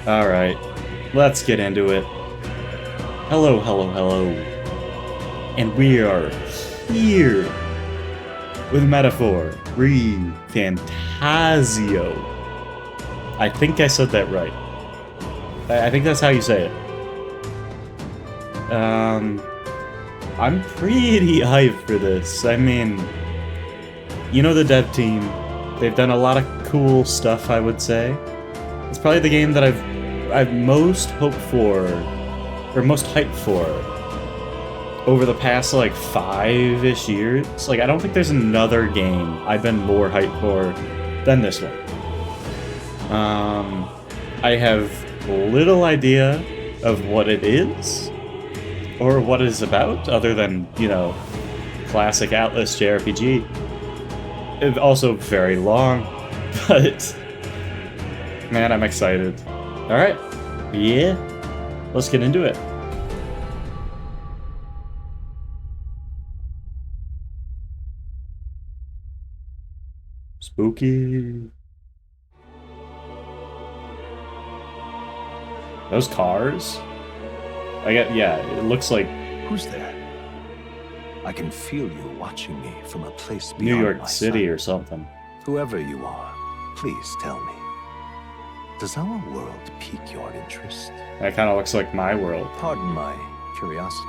Alright, let's get into it. Hello, hello, hello. And we are here with Metaphor, ReFantazio. I think I said that right. I think that's how you say it. I'm pretty hyped for this. I mean, you know the dev team. They've done a lot of cool stuff, I would say. It's probably the game that I've most hoped for, or most hyped for, over the past, like, 5-ish years. Like, I don't think there's another game I've been more hyped for than this one. I have little idea of what it is, or what it is about, other than, you know, classic Atlas JRPG. It's also very long, but man, I'm excited. Alright, yeah, let's get into it. Spooky. Those cars? Yeah, it looks like Who's there? I can feel you watching me from a place beyond New York my City sight. or something. Whoever you are, please tell me. Does our world pique your interest? That kind of looks like my world. Pardon my curiosity.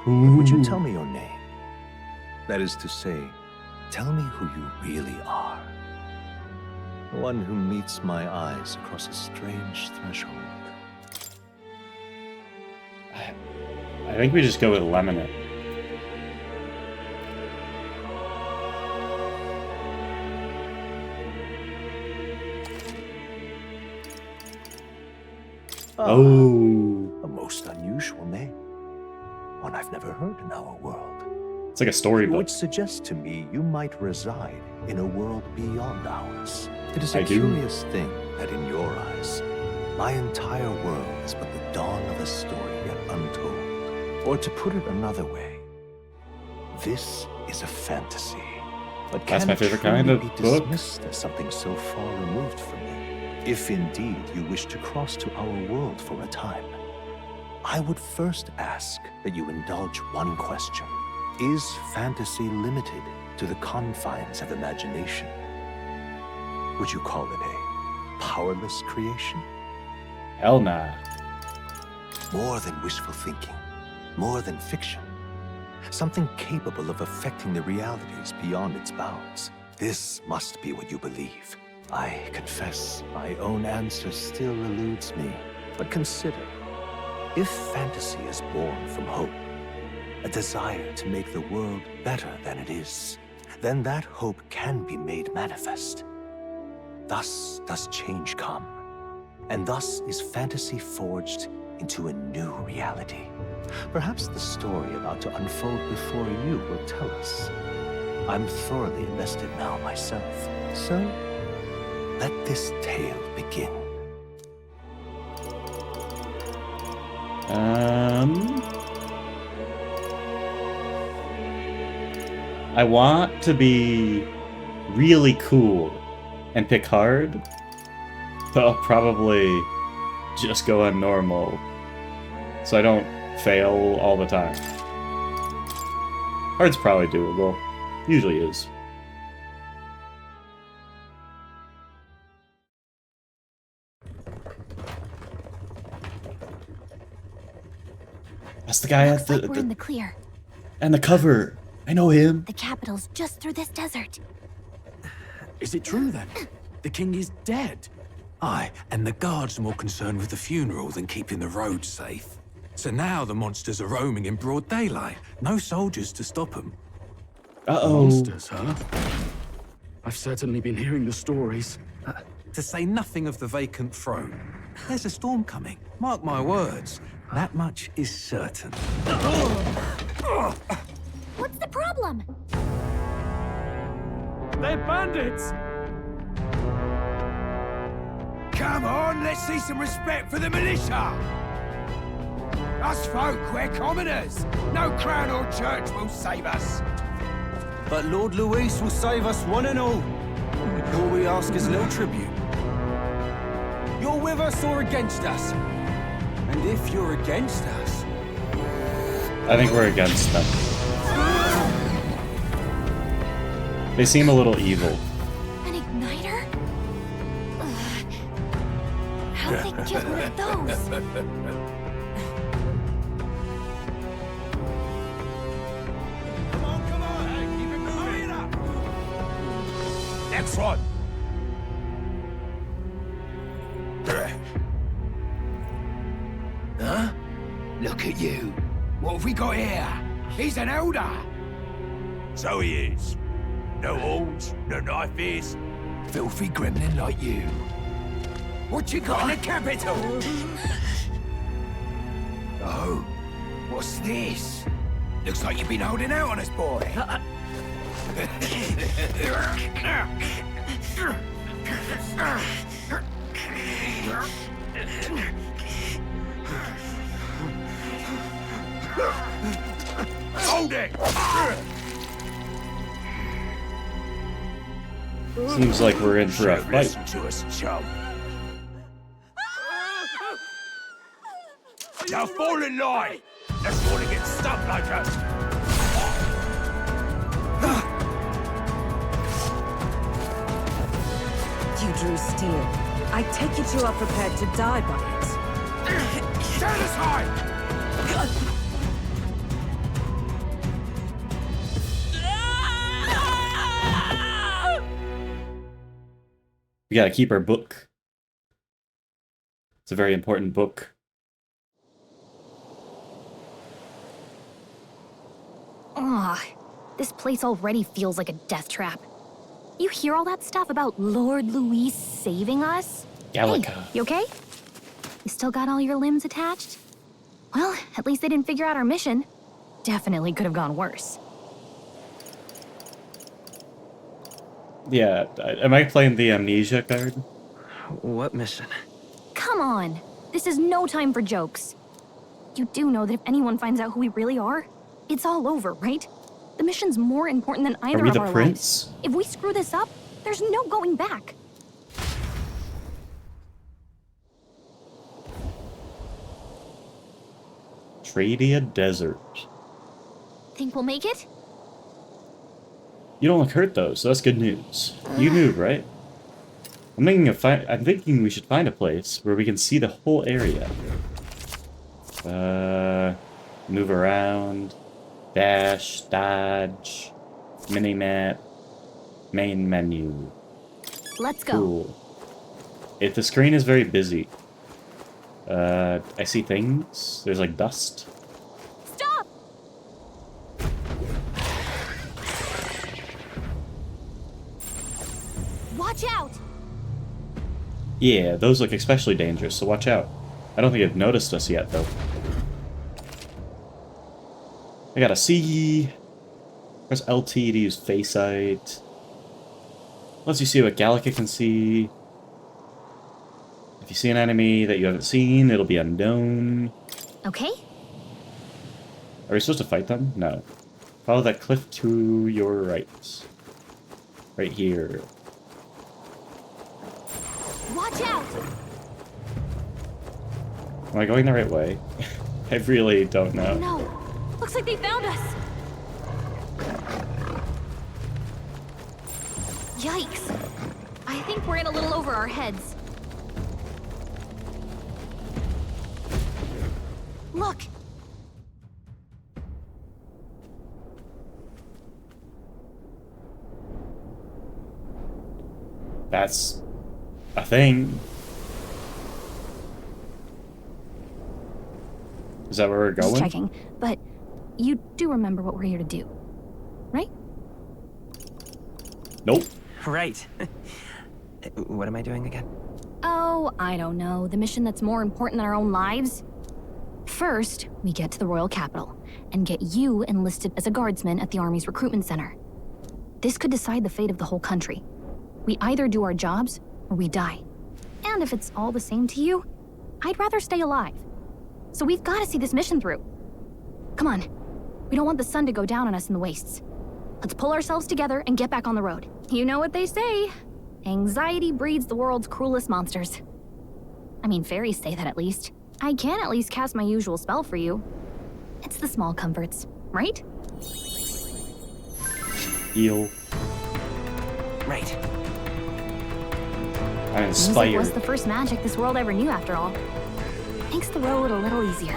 Ooh. Would you tell me your name? That is to say, tell me who you really are. The one who meets my eyes across a strange threshold. I think we just go with Lemonade. Oh. A most unusual name. One I've never heard in our world. It's like a storybook. Which suggests to me you might reside in a world beyond ours. It is a I do. curious thing that in your eyes, my entire world is but the dawn of a story yet untold. Or to put it another way, this is a fantasy. But That's can my it favorite truly kind of be book. dismissed as something so far removed from me? If indeed you wish to cross to our world for a time, I would first ask that you indulge one question. Is fantasy limited to the confines of imagination? Would you call it a powerless creation? Hell nah. More than wishful thinking, more than fiction. Something capable of affecting the realities beyond its bounds. This must be what you believe. I confess, my own answer still eludes me. But consider, if fantasy is born from hope, a desire to make the world better than it is, then that hope can be made manifest. Thus does change come, and thus is fantasy forged into a new reality. Perhaps the story about to unfold before you will tell us. I'm thoroughly invested now myself, so let this tale begin. I want to be really cool and pick hard, but I'll probably just go on normal so I don't fail all the time. Hard's probably doable. Usually is. That's the guy Looks at the, like we're in the clear. and the cover. I know him. The capital's just through this desert. Is it true then? The king is dead? Aye, and the guards are more concerned with the funeral than keeping the roads safe. So now the monsters are roaming in broad daylight. No soldiers to stop them. Uh-oh. Monsters, huh? I've certainly been hearing the stories. To say nothing of the vacant throne. There's a storm coming, mark my words. That much is certain. What's the problem? They're bandits! Come on, let's see some respect for the militia! Us folk, we're commoners. No crown or church will save us. But Lord Luis will save us one and all. All we ask is a little tribute. Your with us or against us? And if you're against us... I think we're against them. They seem a little evil. An igniter? Ugh. How'd they get one of those? Come on, hey, keep it moving up. Next one. Huh? Look at you. What have we got here? He's an elder. So he is. No horns, no knife ears. Filthy gremlin like you. What you got in the capital? Oh, what's this? Looks like you've been holding out on us, boy. Hold it! Seems like we're in for a fight. Listen to us, chum. Now fall in line! Let's want to get stuck like us. You drew steel. I take it you are prepared to die by it. Stand aside! We gotta keep our book. It's a very important book. Ugh, this place already feels like a death trap. You hear all that stuff about Lord Louis saving us? Gallica. Hey, you okay? You still got all your limbs attached? Well, at least they didn't figure out our mission. Definitely could have gone worse. Yeah, am I playing the amnesia card? What mission? Come on! This is no time for jokes. You do know that if anyone finds out who we really are, it's all over, right? The mission's more important than either Are we of the our prince? lives. If we screw this up, there's no going back. Tradia Desert. Think we'll make it? You don't look hurt though, so that's good news. You moved, right? I'm thinking we should find a place where we can see the whole area. Move around, dash, dodge, mini-map, main menu. Let's go. Cool. If the screen is very busy. I see things. There's like dust. Stop! Watch out! Yeah, those look especially dangerous, so watch out. I don't think they've noticed us yet, though. I gotta see. Press LT to use face sight. Lets you see what Gallica can see. If you see an enemy that you haven't seen, it'll be unknown. Okay. Are we supposed to fight them? No. Follow that cliff to your right. Right here. Watch out! Am I going the right way? I really don't know. No. Looks like they found us. Yikes. I think we're in a little over our heads. Look. That's a thing. Is that where we're going? Just checking, but you do remember what we're here to do, right? Nope. Right. What am I doing again? Oh, I don't know. The mission that's more important than our own lives? First, we get to the royal capital and get you enlisted as a guardsman at the army's recruitment center. This could decide the fate of the whole country. We either do our jobs or we die. And if it's all the same to you, I'd rather stay alive. So we've got to see this mission through. Come on. We don't want the sun to go down on us in the wastes. Let's pull ourselves together and get back on the road. You know what they say. Anxiety breeds the world's cruelest monsters. I mean, fairies say that at least. I can at least cast my usual spell for you. It's the small comforts, right? Heal. Right. I'm Music inspired. was the first magic this world ever knew, after all. Makes the road a little easier.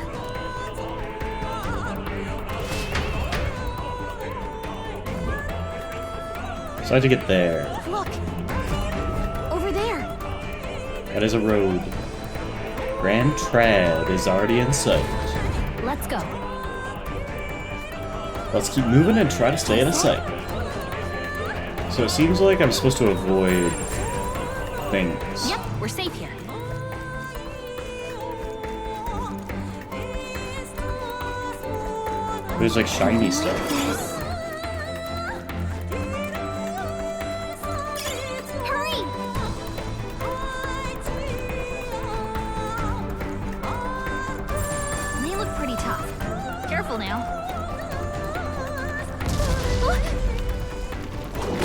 So I had to get there. Look! Over there! That is a road. Grand Trad is already in sight. Let's go. Let's keep moving and try to stay in a sight. So it seems like I'm supposed to avoid things. Yep, we're safe here. There's like shiny stuff. Hurry! They look pretty tough. Careful now.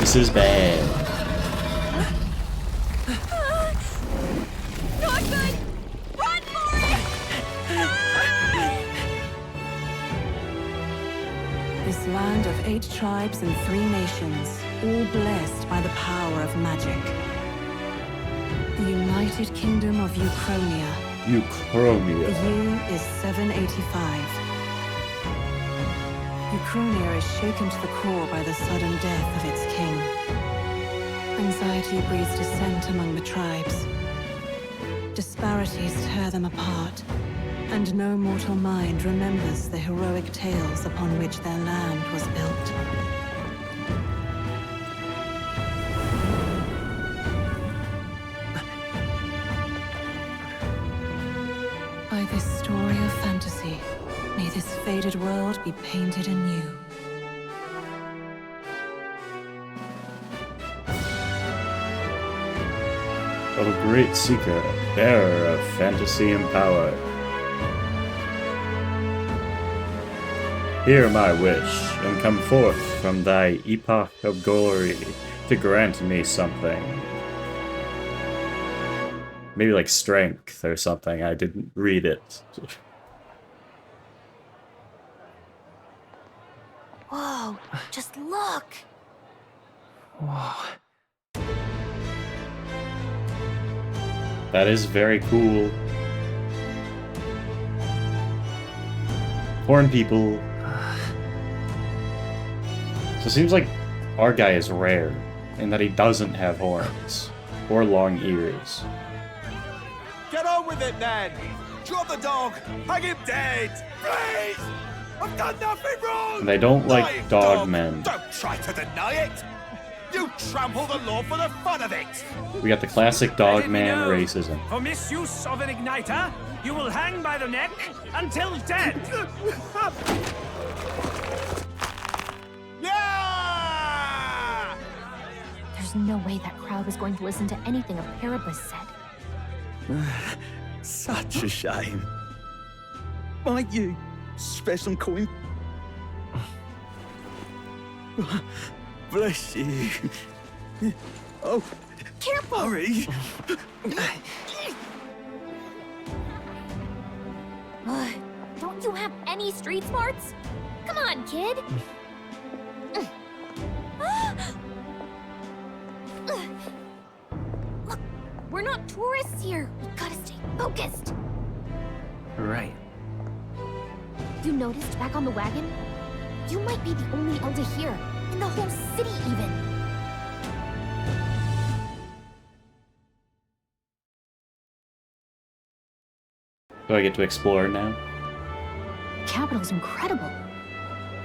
This is bad. Not good! Run for it! This land of 8 tribes and 3 nations, all blessed by the power of magic. The United Kingdom of Uchronia. The Uchronia. year is 785. Uchronia is shaken to the core by the sudden death of its king. Anxiety breeds dissent among the tribes. Disparities tear them apart, and no mortal mind remembers the heroic tales upon which their land was built. By this story of fantasy, may this faded world be painted anew. O great seeker, bearer of fantasy and power. Hear my wish, and come forth from thy epoch of glory to grant me something. Maybe like strength or something, I didn't read it. Whoa, just look! Whoa. That is very cool. Horn people. So it seems like our guy is rare, in that he doesn't have horns. Or long ears. Get on with it, then! Drop the dog! Hang him dead! Please! I've done nothing wrong! And they don't like Lying dog men. Don't try to deny it! You trample the law for the fun of it! We got the classic dog man racism. For misuse of an igniter, you will hang by the neck until dead. Yeah! There's no way that crowd was going to listen to anything a Paribus said. Such a shame. Might you spare some coin? Bless you. Oh, Careful! hurry. Don't you have any street smarts? Come on, kid! Look, we're not tourists here. We gotta stay focused. Right. You noticed back on the wagon? You might be the only elder here, in the whole city even. Do I get to explore now? The capital's incredible.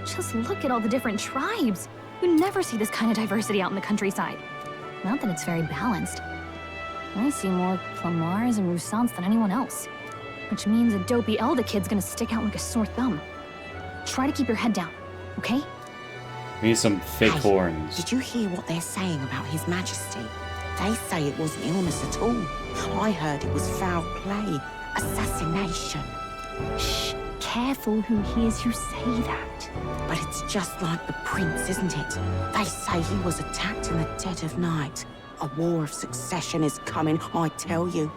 Just look at all the different tribes. You never see this kind of diversity out in the countryside. Not that it's very balanced. I see more Plamars and Roussants than anyone else. Which means a dopey Elda kid's gonna stick out like a sore thumb. Try to keep your head down, okay? We need some fake Hey, horns. Did you hear what they're saying about His Majesty? They say it wasn't illness at all. I heard it was foul play, assassination. Shh, careful who hears you say that. But it's just like the prince, isn't it? They say he was attacked in the dead of night. A war of succession is coming, I tell you.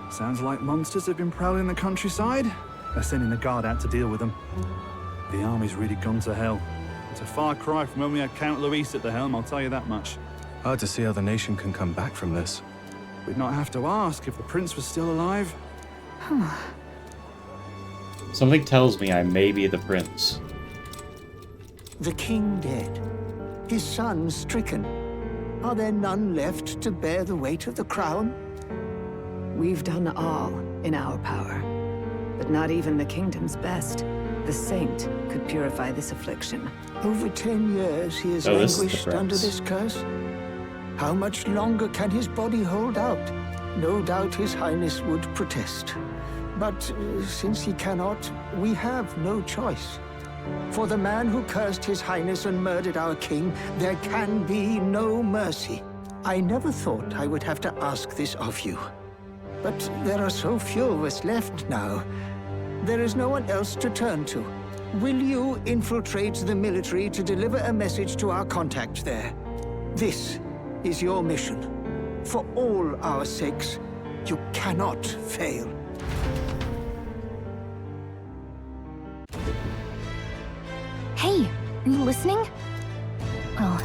Sounds like monsters have been prowling the countryside. They're sending the guard out to deal with them. The army's really gone to hell. It's a far cry from when we had Count Luis at the helm, I'll tell you that much. Hard to see how the nation can come back from this. We'd not have to ask if the prince was still alive. Something tells me I may be the prince. The king dead, his son stricken. Are there none left to bear the weight of the crown? We've done all in our power, but not even the kingdom's best. The saint could purify this affliction. Over 10 years he has Oh, this is the languished under prince. this curse. How much longer can his body hold out? No doubt his highness would protest. But since he cannot, we have no choice. For the man who cursed his highness and murdered our king, there can be no mercy. I never thought I would have to ask this of you. But there are so few of us left now. There is no one else to turn to. Will you infiltrate the military to deliver a message to our contact there? This is your mission. For all our sakes, you cannot fail. Hey, are you listening? Well,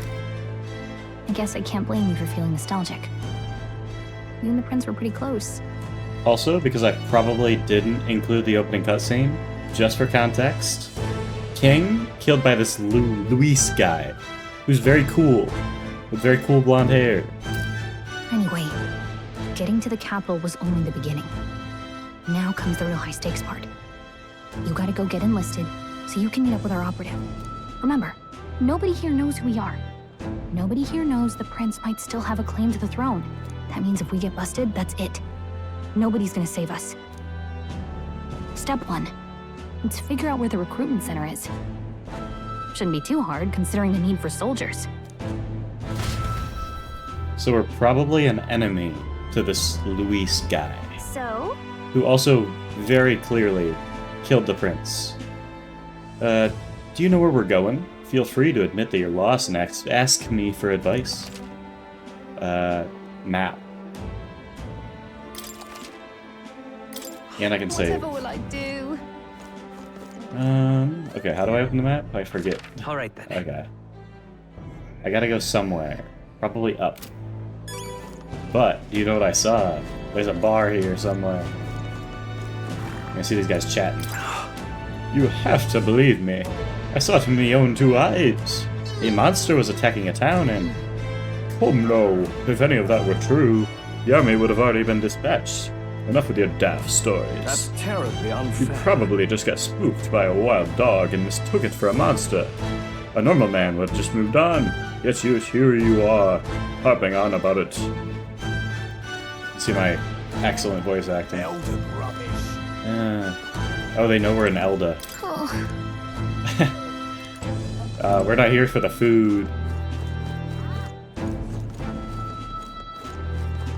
I guess I can't blame you for feeling nostalgic. You and the prince were pretty close. Also, because I probably didn't include the opening cutscene, just for context, King killed by this Luis guy, who's very cool, with very cool blonde hair. Anyway, getting to the capital was only the beginning. Now comes the real high-stakes part. You gotta go get enlisted, so you can meet up with our operative. Remember, nobody here knows who we are. Nobody here knows the prince might still have a claim to the throne. That means if we get busted, that's it. Nobody's gonna save us. Step 1. Let's figure out where the recruitment center is. Shouldn't be too hard, considering the need for soldiers. So we're probably an enemy to this Luis guy, So? who also very clearly killed the prince. Do you know where we're going? Feel free to admit that you're lost and ask me for advice. Map. And I can save. Whatever will I do? Okay, how do I open the map? I forget. Alright then. Okay. I gotta go somewhere. Probably up. But, do you know what I saw? There's a bar here somewhere. I see these guys chatting. You have to believe me. I saw it with my own 2 eyes. A monster was attacking a town and... Come no, if any of that were true, the army would have already been dispatched. Enough with your daft stories. That's terribly You unfair. probably just got spooked by a wild dog and mistook it for a monster. A normal man would have just moved on. Yet here you are, harping on about it. See my excellent voice acting. Elden rubbish. Oh, they know we're in Elda. We're not here for the food.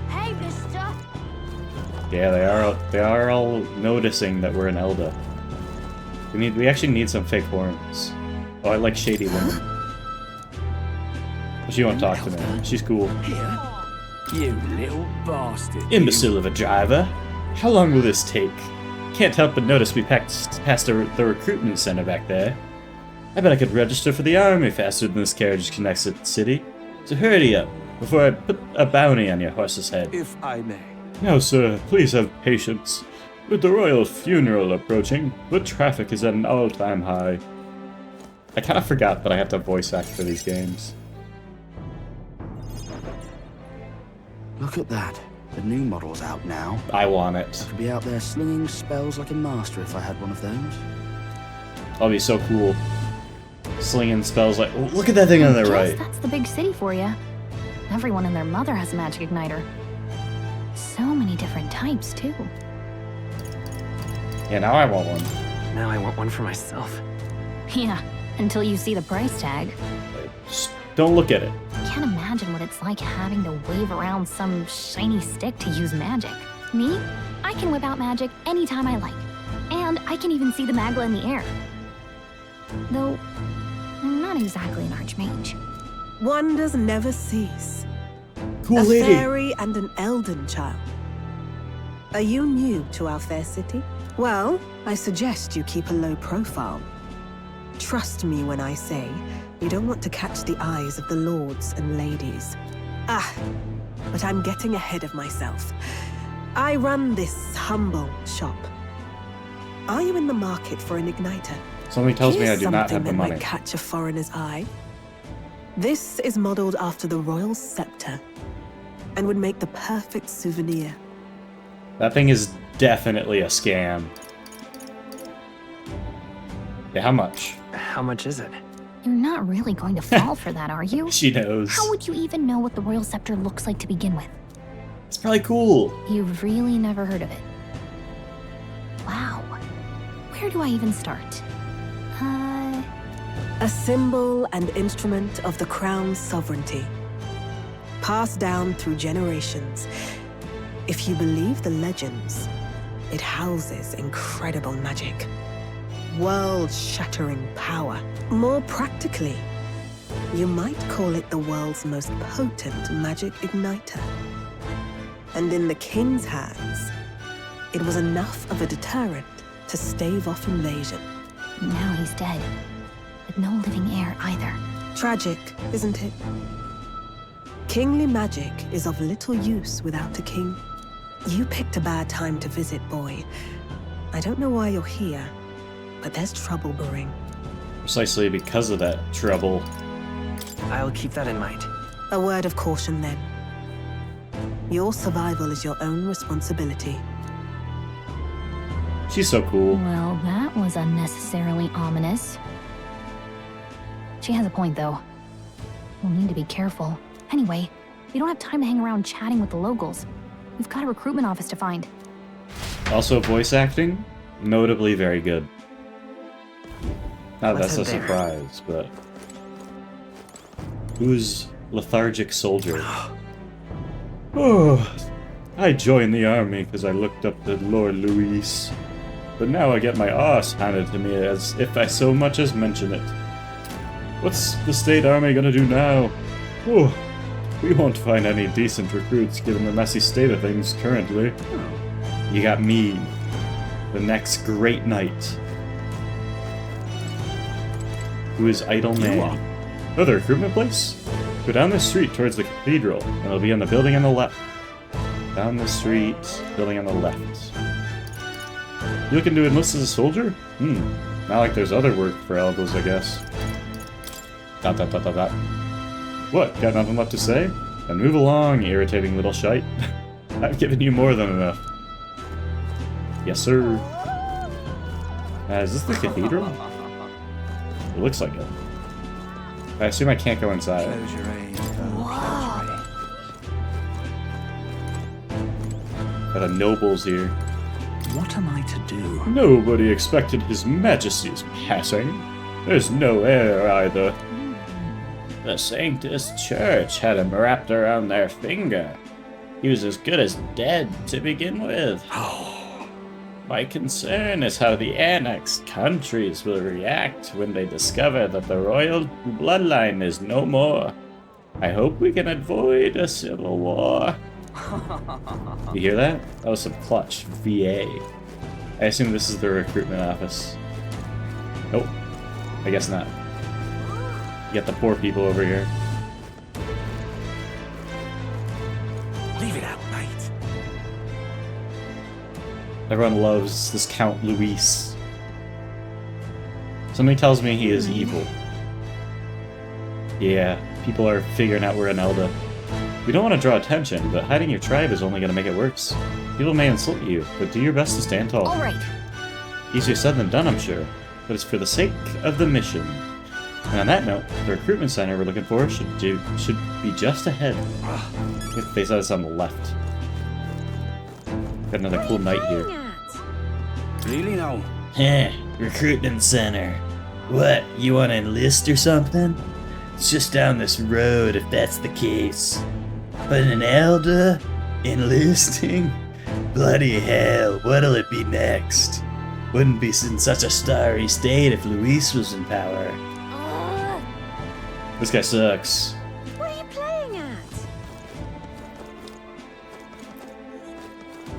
Hey, mister! Yeah, they are all noticing that we're in Elda. We actually need some fake horns. Oh, I like shady women. She won't talk to me. She's cool. Here? You little bastard. Imbecile of a driver. How long will this take? Can't help but notice we passed the recruitment center back there. I bet I could register for the army faster than this carriage can exit the city. So hurry up, before I put a bounty on your horse's head. If I may. No, sir, please have patience. With the royal funeral approaching, foot traffic is at an all-time high. I kind of forgot that I have to voice act for these games. Look at that. The new model's out now. I want it. Could be out there slinging spells like a master if I had one of those. I'll be so cool. Slinging spells like... Oh, look at that thing on the Guess right. that's the big city for you. Everyone and their mother has a magic igniter. So many different types, too. Yeah, now I want one. Now I want one for myself. Yeah, until you see the price tag. Just don't look at it. Can't imagine what it's like having to wave around some shiny stick to use magic. Me? I can whip out magic anytime I like. And I can even see the Magla in the air. Though, I'm not exactly an archmage. Wonders never cease. Cool a lady. fairy and an elden child. Are you new to our fair city? Well, I suggest you keep a low profile. Trust me when I say you don't want to catch the eyes of the lords and ladies. But I'm getting ahead of myself. I run this humble shop. Are you in the market for an igniter? Somebody tells me I Here's do not have the something that money. might catch a foreigner's eye. This is modeled after the royal scepter and would make the perfect souvenir. That thing is definitely a scam. Yeah, how much? How much is it? You're not really going to fall for that, are you? She knows. How would you even know what the royal scepter looks like to begin with? It's probably cool. You've really never heard of it. Wow. Where do I even start? A symbol and instrument of the crown's sovereignty. Passed down through generations. If you believe the legends, it houses incredible magic. World-shattering power. More practically, you might call it the world's most potent magic igniter. And in the king's hands, it was enough of a deterrent to stave off invasion. Now he's dead. With no living heir either. Tragic, isn't it? Kingly magic is of little use without a king. You picked a bad time to visit, boy. I don't know why you're here, but there's trouble brewing. Precisely because of that trouble. I'll keep that in mind. A word of caution, then. Your survival is your own responsibility. She's so cool. Well, that was unnecessarily ominous. She has a point, though. We'll need to be careful. Anyway, we don't have time to hang around chatting with the locals. We've got a recruitment office to find. Also, voice acting, notably very good. Not that What's that's a in there? surprise, but... Who's lethargic soldier? Oh, I joined the army because I looked up to Lord Luis. But now I get my arse handed to me as if I so much as mention it. What's the state army gonna do now? Oh, we won't find any decent recruits given the messy state of things currently. You got me, the next great knight. Who is Idle Man? Oh, the recruitment place? Go down this street towards the cathedral, and it'll be in the building on the left. Down the street, building on the left. You looking to enlist as a soldier? Not like there's other work for elbows, I guess. ... What, got nothing left to say? Then move along, irritating little shite. I've given you more than enough. Yes, sir. Is this the cathedral? It looks like it. I assume I can't go inside. Close your eyes. Got the nobles here. What am I to do? Nobody expected His Majesty's passing. There's no heir either. The Sanctus Church had him wrapped around their finger. He was as good as dead to begin with. My concern is how the annexed countries will react when they discover that the royal bloodline is no more. I hope we can avoid a civil war. You hear that? That was some clutch. VA. I assume this is the recruitment office. Nope. I guess not. You got the poor people over here. Leave it out, mate. Everyone loves this Count Luis. Somebody tells me he is evil. Yeah, people are figuring out we're an Elda. We don't want to draw attention, but hiding your tribe is only going to make it worse. People may insult you, but do your best to stand tall. All right. Easier said than done, I'm sure, but it's for the sake of the mission. And on that note, the recruitment center we're looking for should be just ahead. They said it's on the left. Got another cool knight here. Really now? Heh, recruitment center. What, you want to enlist or something? It's just down this road if that's the case. But an elder? Enlisting? Bloody hell, what'll it be next? Wouldn't be in such a starry state if Luis was in power. This guy sucks. What are you playing at?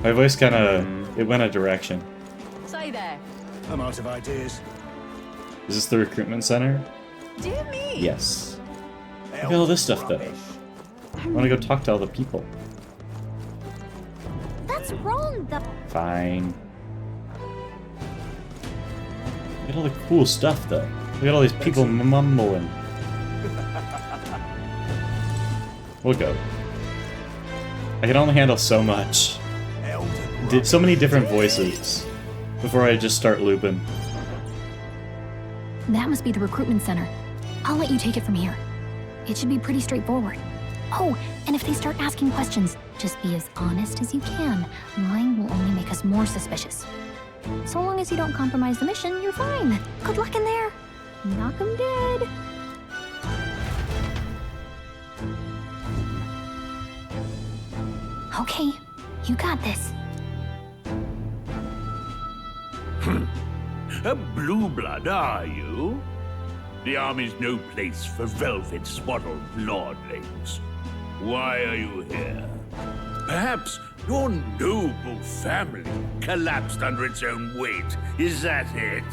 My voice kind of, it went a direction. Say there. I'm out of ideas. Is this the recruitment center? Dear me. Yes. Look at all this stuff, though. I want to go talk to all the people. That's wrong, though. Fine. Look at all the cool stuff, though. Look at all these people mumbling. We'll go. I can only handle so much. So many different voices before I just start looping. That must be the recruitment center. I'll let you take it from here. It should be pretty straightforward. Oh, and if they start asking questions, just be as honest as you can. Lying will only make us more suspicious. So long as you don't compromise the mission, you're fine. Good luck in there. Knock 'em dead. Okay, you got this. A blue blood, are you? The army's no place for velvet-swaddled lordlings. Why are you here? Perhaps your noble family collapsed under its own weight. Is that it?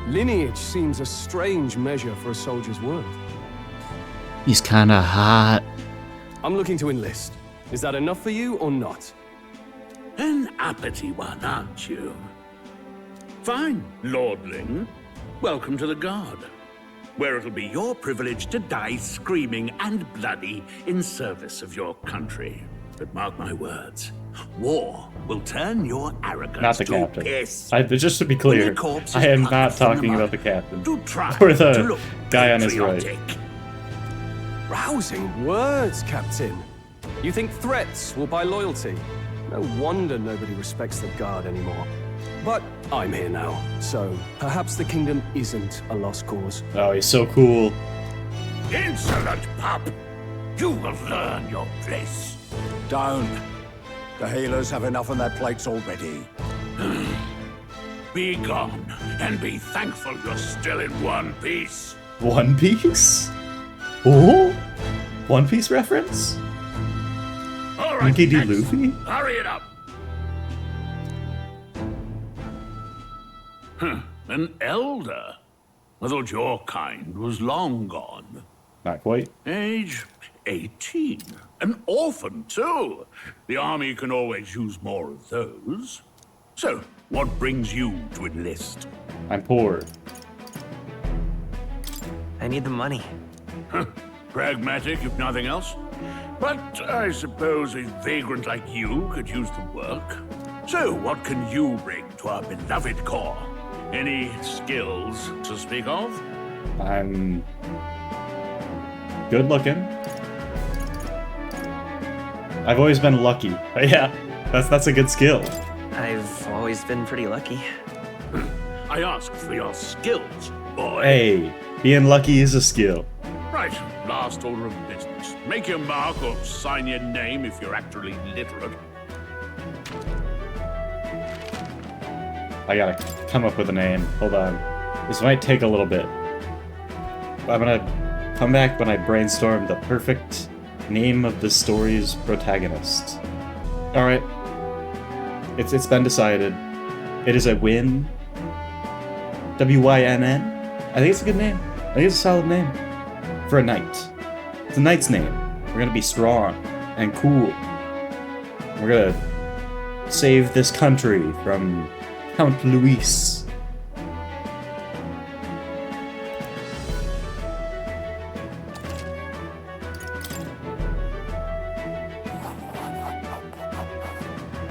Lineage seems a strange measure for a soldier's worth. He's kinda hot. I'm looking to enlist. Is that enough for you or not? An uppity one, aren't you? Fine, lordling. Welcome to the Guard, where it'll be your privilege to die screaming and bloody in service of your country. But mark my words, war will turn your arrogance Not the to captain. piss. Just to be clear, I am not talking about the captain. Or the guy on his right. Rousing words, Captain. You think threats will buy loyalty? No wonder nobody respects the Guard anymore. But I'm here now, so perhaps the kingdom isn't a lost cause. Oh, he's so cool. Insolent pup! You will learn your place. Don't. The healers have enough on their plates already. Be gone, and be thankful you're still in one piece. One Piece? Oh? One Piece reference? All right, Mickey D. next. Luffy? Hurry it up. An elder? I thought your kind was long gone. Not quite. Age 18. An orphan, too. The army can always use more of those. So, what brings you to enlist? I'm poor. I need the money. Pragmatic, if nothing else. But I suppose a vagrant like you could use the work. So, what can you bring to our beloved corps? Any skills to speak of? I'm good looking. I've always been lucky. Yeah, that's a good skill. I've always been pretty lucky. I asked for your skills, boy. Hey, being lucky is a skill. Right, last order of business. Make your mark or sign your name if you're actually literate. I gotta come up with a name. Hold on. This might take a little bit. I'm gonna come back when I brainstorm the perfect name of the story's protagonist. Alright. It's been decided. It is a win. W-Y-N-N? I think it's a good name. I think it's a solid name. For a knight. It's a knight's name. We're gonna be strong and cool. We're gonna save this country from Count Luis.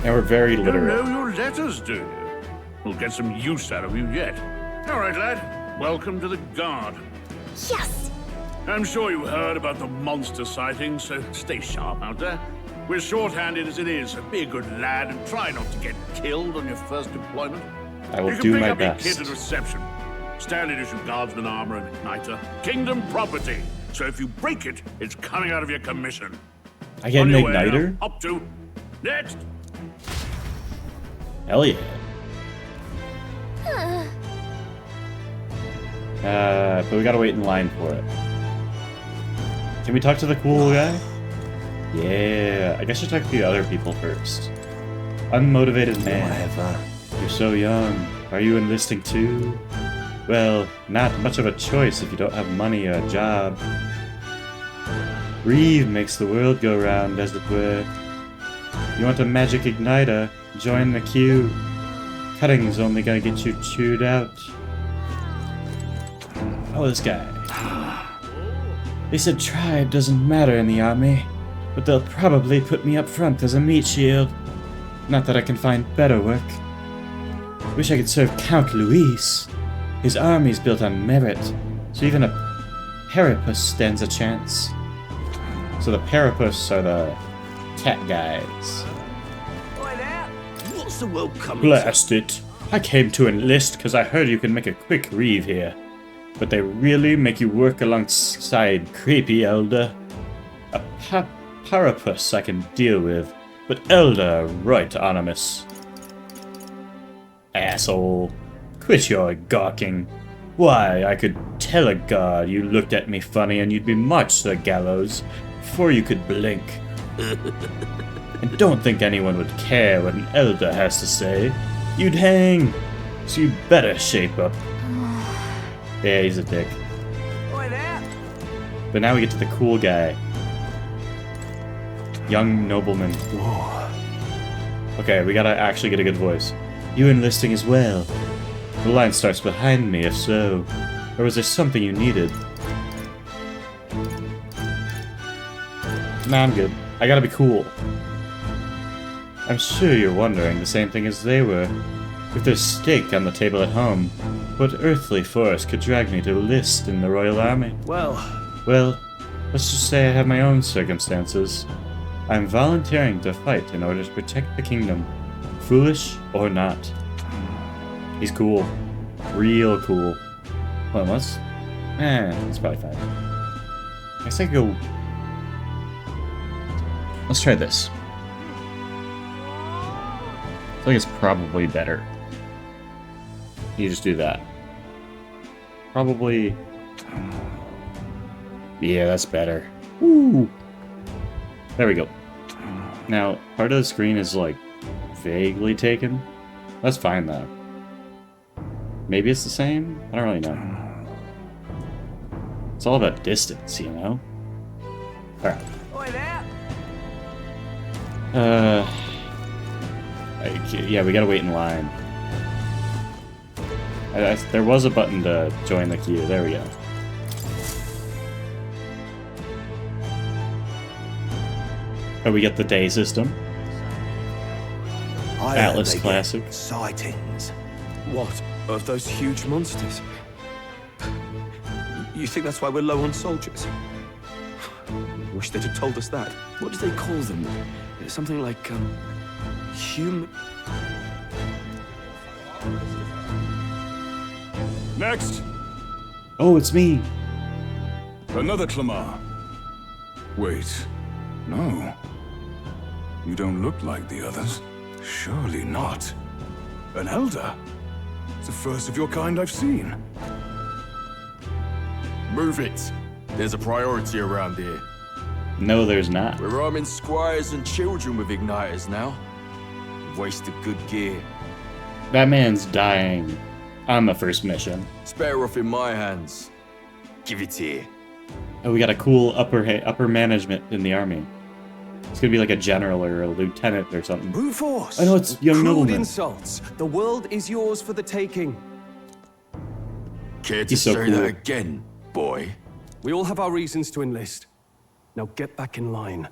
And we're very You literate. know your letters, do you? We'll get some use out of you yet. All right, lad. Welcome to the Guard. Yes! I'm sure you heard about the monster sightings, so stay sharp out there. We're short-handed as it is, so be a good lad and try not to get killed on your first deployment. I will you can do pick my up best. your kit at reception. Standard issue guardsman armor and igniter. Kingdom property. So if you break it, it's coming out of your commission. I get On an your way now. igniter? Up to. Next. Hell yeah. But we gotta wait in line for it. Can we talk to the cool guy? Yeah, I guess you talk to the other people first. Unmotivated man. You're so young. Are you enlisting too? Well, not much of a choice if you don't have money or a job. Reeve makes the world go round, as it were. You want a magic igniter? Join the queue. Cutting's only gonna get you chewed out. Oh, this guy. They said tribe doesn't matter in the army, but they'll probably put me up front as a meat shield. Not that I can find better work. Wish I could serve Count Luis. His army's built on merit, so even a Parapus stands a chance. So the Parapus are the cat guys. What's the world coming Blast it. I came to enlist because I heard you can make a quick reeve here. But they really make you work alongside creepy Elder. A Parapus I can deal with, but Elder, right, Onimus. Asshole. Quit your gawking. Why, I could tell a god you looked at me funny and you'd be marched to the gallows before you could blink. And don't think anyone would care what an elder has to say. You'd hang, so you better shape up. Yeah, he's a dick. But now we get to the cool guy. Young nobleman. Whoa. Okay, we gotta actually get a good voice. You enlisting as well? The line starts behind me, if so. Or was there something you needed? Nah, I'm good. I gotta be cool. I'm sure you're wondering the same thing as they were. If there's steak on the table at home, what earthly force could drag me to enlist in the Royal Army? Well, let's just say I have my own circumstances. I'm volunteering to fight in order to protect the kingdom. Foolish or not. He's cool. Real cool. Well, let's... it's probably fine. I guess I could go... Let's try this. I feel like it's probably better. You just do that. Probably... Yeah, that's better. Woo! There we go. Now, part of the screen is, like, vaguely taken. That's fine, though. Maybe it's the same? I don't really know. It's all about distance, you know? Alright. Yeah, we gotta wait in line. There was a button to join the queue. There we go. Oh, we get the day system. Atlas Classic. Sightings. What? Of those huge monsters? You think that's why we're low on soldiers? Wish they'd have told us that. What do they call them? Something like, human... Next! Oh, it's me! Another Clamar. Wait. No. You don't look like the others. Surely not. An elder? It's the first of your kind I've seen. Move it. There's a priority around here. No, there's not. We're arming squires and children with igniters now. Wasted good gear. That man's dying on the first mission. It's better off in my hands. Give it here. Oh, we got a cool upper management in the army. It's gonna be like a general or a lieutenant or something. Brute force. I know it's young Crude nobleman. insults. The world is yours for the taking. Care to He's so say cool. that again, boy? We all have our reasons to enlist. Now get back in line.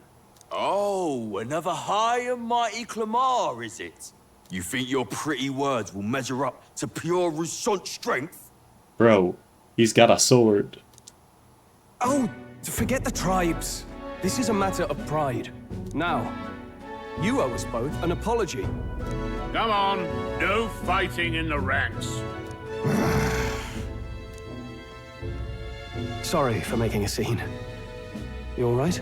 Oh, another high and mighty Clamar, is it? You think your pretty words will measure up to pure Rousant strength? Bro, he's got a sword. Oh, forget the tribes. This is a matter of pride. Now, you owe us both an apology. Come on, no fighting in the ranks. Sorry for making a scene. You all right?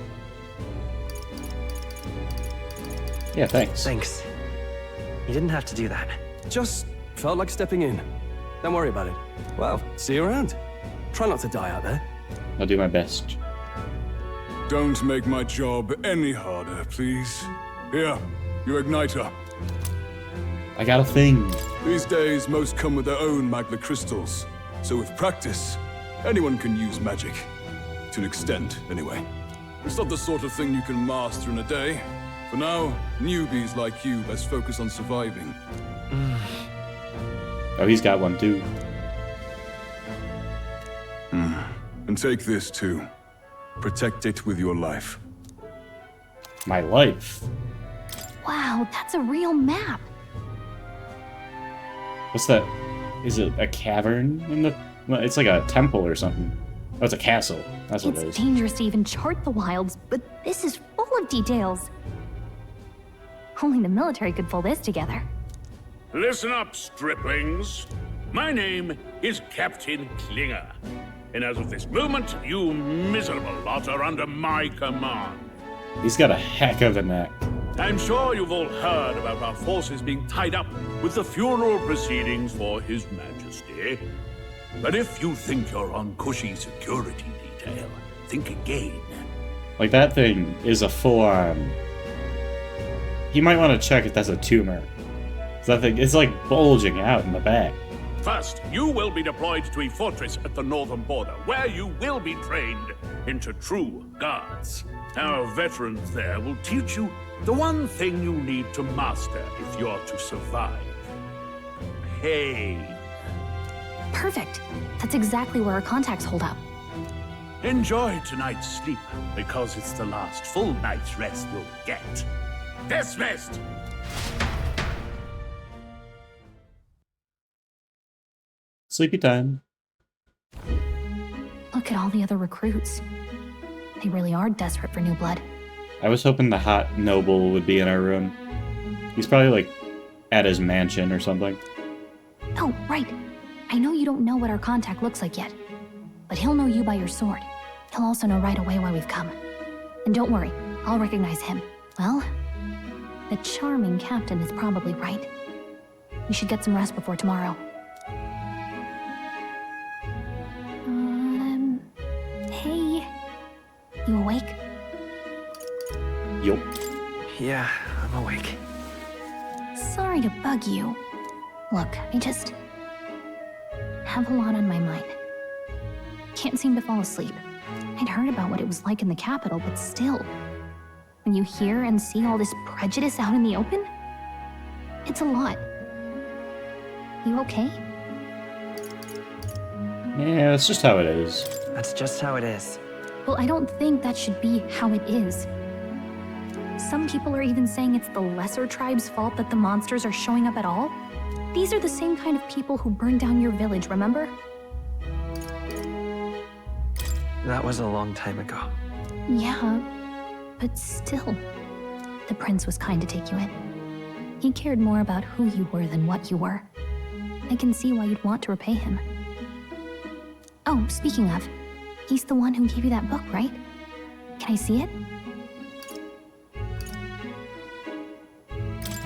Yeah, thanks. Thanks. You didn't have to do that. Just felt like stepping in. Don't worry about it. Well, see you around. Try not to die out there. I'll do my best. Don't make my job any harder, please. Here, your igniter. I got a thing. These days, most come with their own magna crystals. So with practice, anyone can use magic. To an extent, anyway. It's not the sort of thing you can master in a day. For now, newbies like you best focus on surviving. Oh, he's got one too. And take this too. Protect it with your life. My life? Wow, that's a real map. What's that? Is it a cavern in the... Well, it's like a temple or something. Oh, it's a castle. That's what it is. It's dangerous to even chart the wilds, but this is full of details. Only the military could pull this together. Listen up, striplings. My name is Captain Klinger. And as of this moment, you miserable lot are under my command. He's got a heck of a neck. I'm sure you've all heard about our forces being tied up with the funeral proceedings for His Majesty. But if you think you're on cushy security detail, think again. Like, that thing is a full-on... He might want to check if that's a tumor. That thing, it's like bulging out in the back. First, you will be deployed to a fortress at the northern border, where you will be trained into true guards. Our veterans there will teach you the one thing you need to master if you're to survive. Pain. Perfect. That's exactly where our contacts hold up. Enjoy tonight's sleep, because it's the last full night's rest you'll get. Dismissed! Sleepy time. Look at all the other recruits. They really are desperate for new blood. I was hoping the hot noble would be in our room. He's probably, like, at his mansion or something. Oh, right. I know you don't know what our contact looks like yet, but he'll know you by your sword. He'll also know right away why we've come. And don't worry, I'll recognize him. Well, the charming captain is probably right. We should get some rest before tomorrow. Hey. You awake? Yup. Yeah, I'm awake. Sorry to bug you. Look, I just have a lot on my mind. Can't seem to fall asleep. I'd heard about what it was like in the capital, but still. When you hear and see all this prejudice out in the open, it's a lot. You okay? Yeah, that's just how it is. That's just how it is. Well, I don't think that should be how it is. Some people are even saying it's the lesser tribe's fault that the monsters are showing up at all. These are the same kind of people who burned down your village, remember? That was a long time ago. Yeah, but still. The prince was kind to take you in. He cared more about who you were than what you were. I can see why you'd want to repay him. Oh, speaking of, he's the one who gave you that book, right? Can I see it?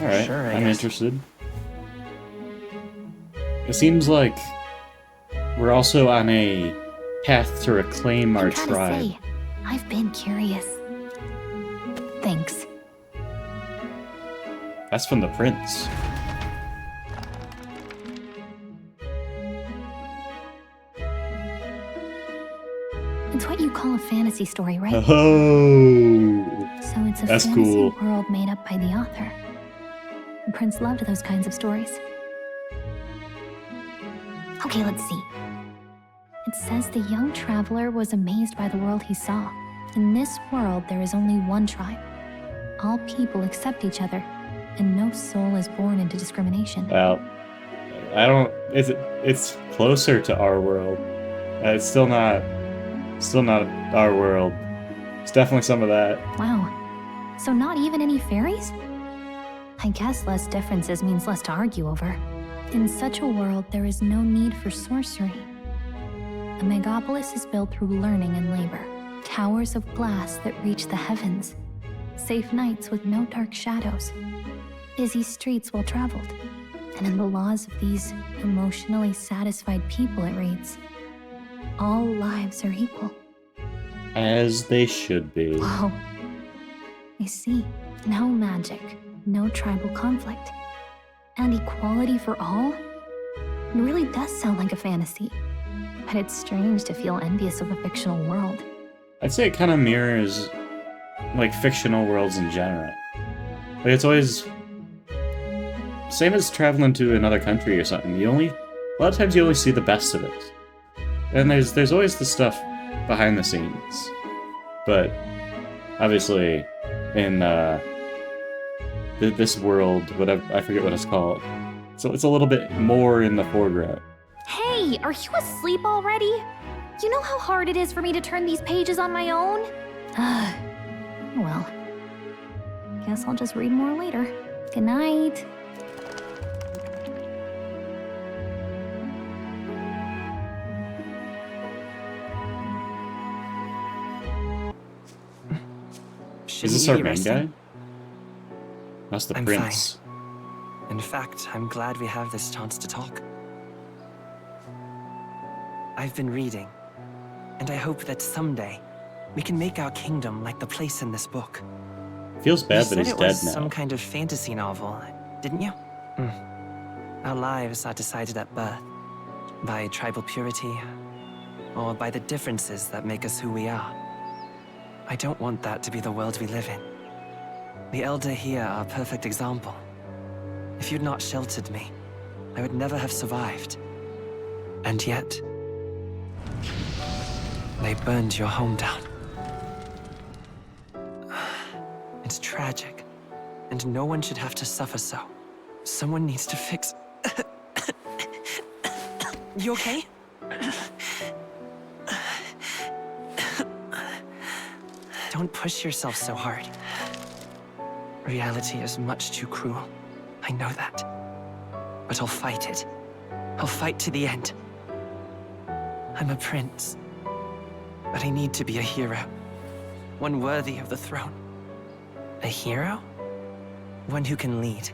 Alright, Sure, I I'm guess. interested. It seems like we're also on a path to reclaim our I gotta tribe. say, I've been curious. Thanks. That's from the prince. It's what you call a fantasy story, right? Oh, So it's a that's fantasy cool. world made up by the author. The prince loved those kinds of stories. Okay, let's see. It says the young traveler was amazed by the world he saw. In this world, there is only one tribe. All people accept each other, and no soul is born into discrimination. Well, I don't. It's closer to our world. It's still not our world. It's definitely some of that. Wow. So not even any fairies? I guess less differences means less to argue over. In such a world, there is no need for sorcery. A megapolis is built through learning and labor. Towers of glass that reach the heavens. Safe nights with no dark shadows. Busy streets well traveled. And in the laws of these emotionally satisfied people, it reads, all lives are equal. As they should be. Whoa. I see. No magic, no tribal conflict. and equality for all? It really does sound like a fantasy. But it's strange to feel envious of a fictional world. I'd say it kind of mirrors, like, fictional worlds in general. Like, it's always... Same as traveling to another country or something. A lot of times you only see the best of it. And there's always the stuff behind the scenes. But, obviously, in, this world, whatever, I forget what it's called. So it's a little bit more in the foreground. Hey, are you asleep already? You know how hard it is for me to turn these pages on my own? Well, guess I'll just read more later. Good night. Is this our main guy? That's the prince. Fine. In fact, I'm glad we have this chance to talk. I've been reading, and I hope that someday we can make our kingdom like the place in this book. Feels bad that he's You said dead it was now. some kind of fantasy novel, didn't you? Our lives are decided at birth, by tribal purity, or by the differences that make us who we are. I don't want that to be the world we live in. The Elder here are a perfect example. If you'd not sheltered me, I would never have survived. And yet, they burned your home down. It's tragic, and no one should have to suffer so. Someone needs to fix... You okay? Don't push yourself so hard. Reality is much too cruel. I know that. But I'll fight it. I'll fight to the end. I'm a prince. But I need to be a hero. One worthy of the throne. A hero? One who can lead.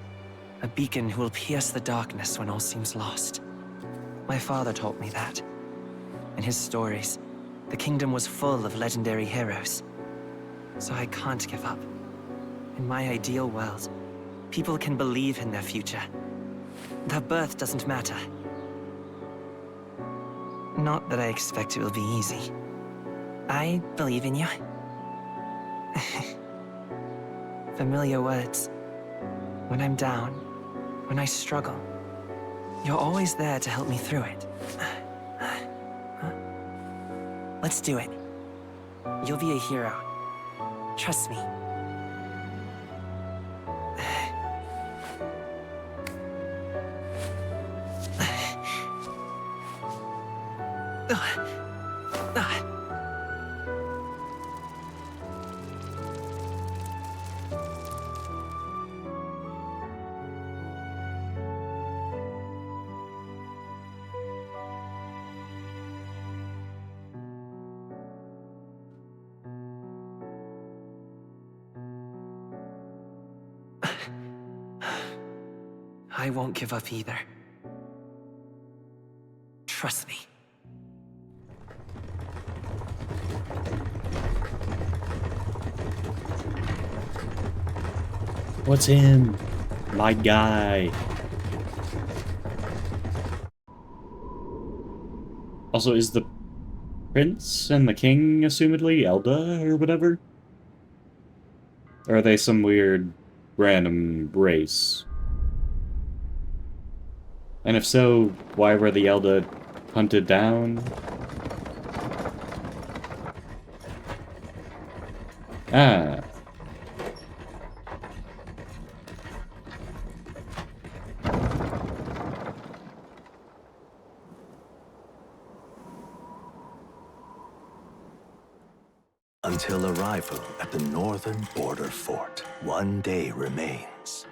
A beacon who will pierce the darkness when all seems lost. My father taught me that. In his stories, the kingdom was full of legendary heroes. So I can't give up. In my ideal world, people can believe in their future. Their birth doesn't matter. Not that I expect it will be easy. I believe in you. Familiar words. When I'm down, when I struggle, you're always there to help me through it. Let's do it. You'll be a hero. Trust me. I won't give up either. Trust me. What's him? My guy. Also, is the prince and the king assumedly Elda or whatever? Or are they some weird random race? And if so, why were the Elda hunted down? Ah. Until arrival at the northern border fort, one day remains.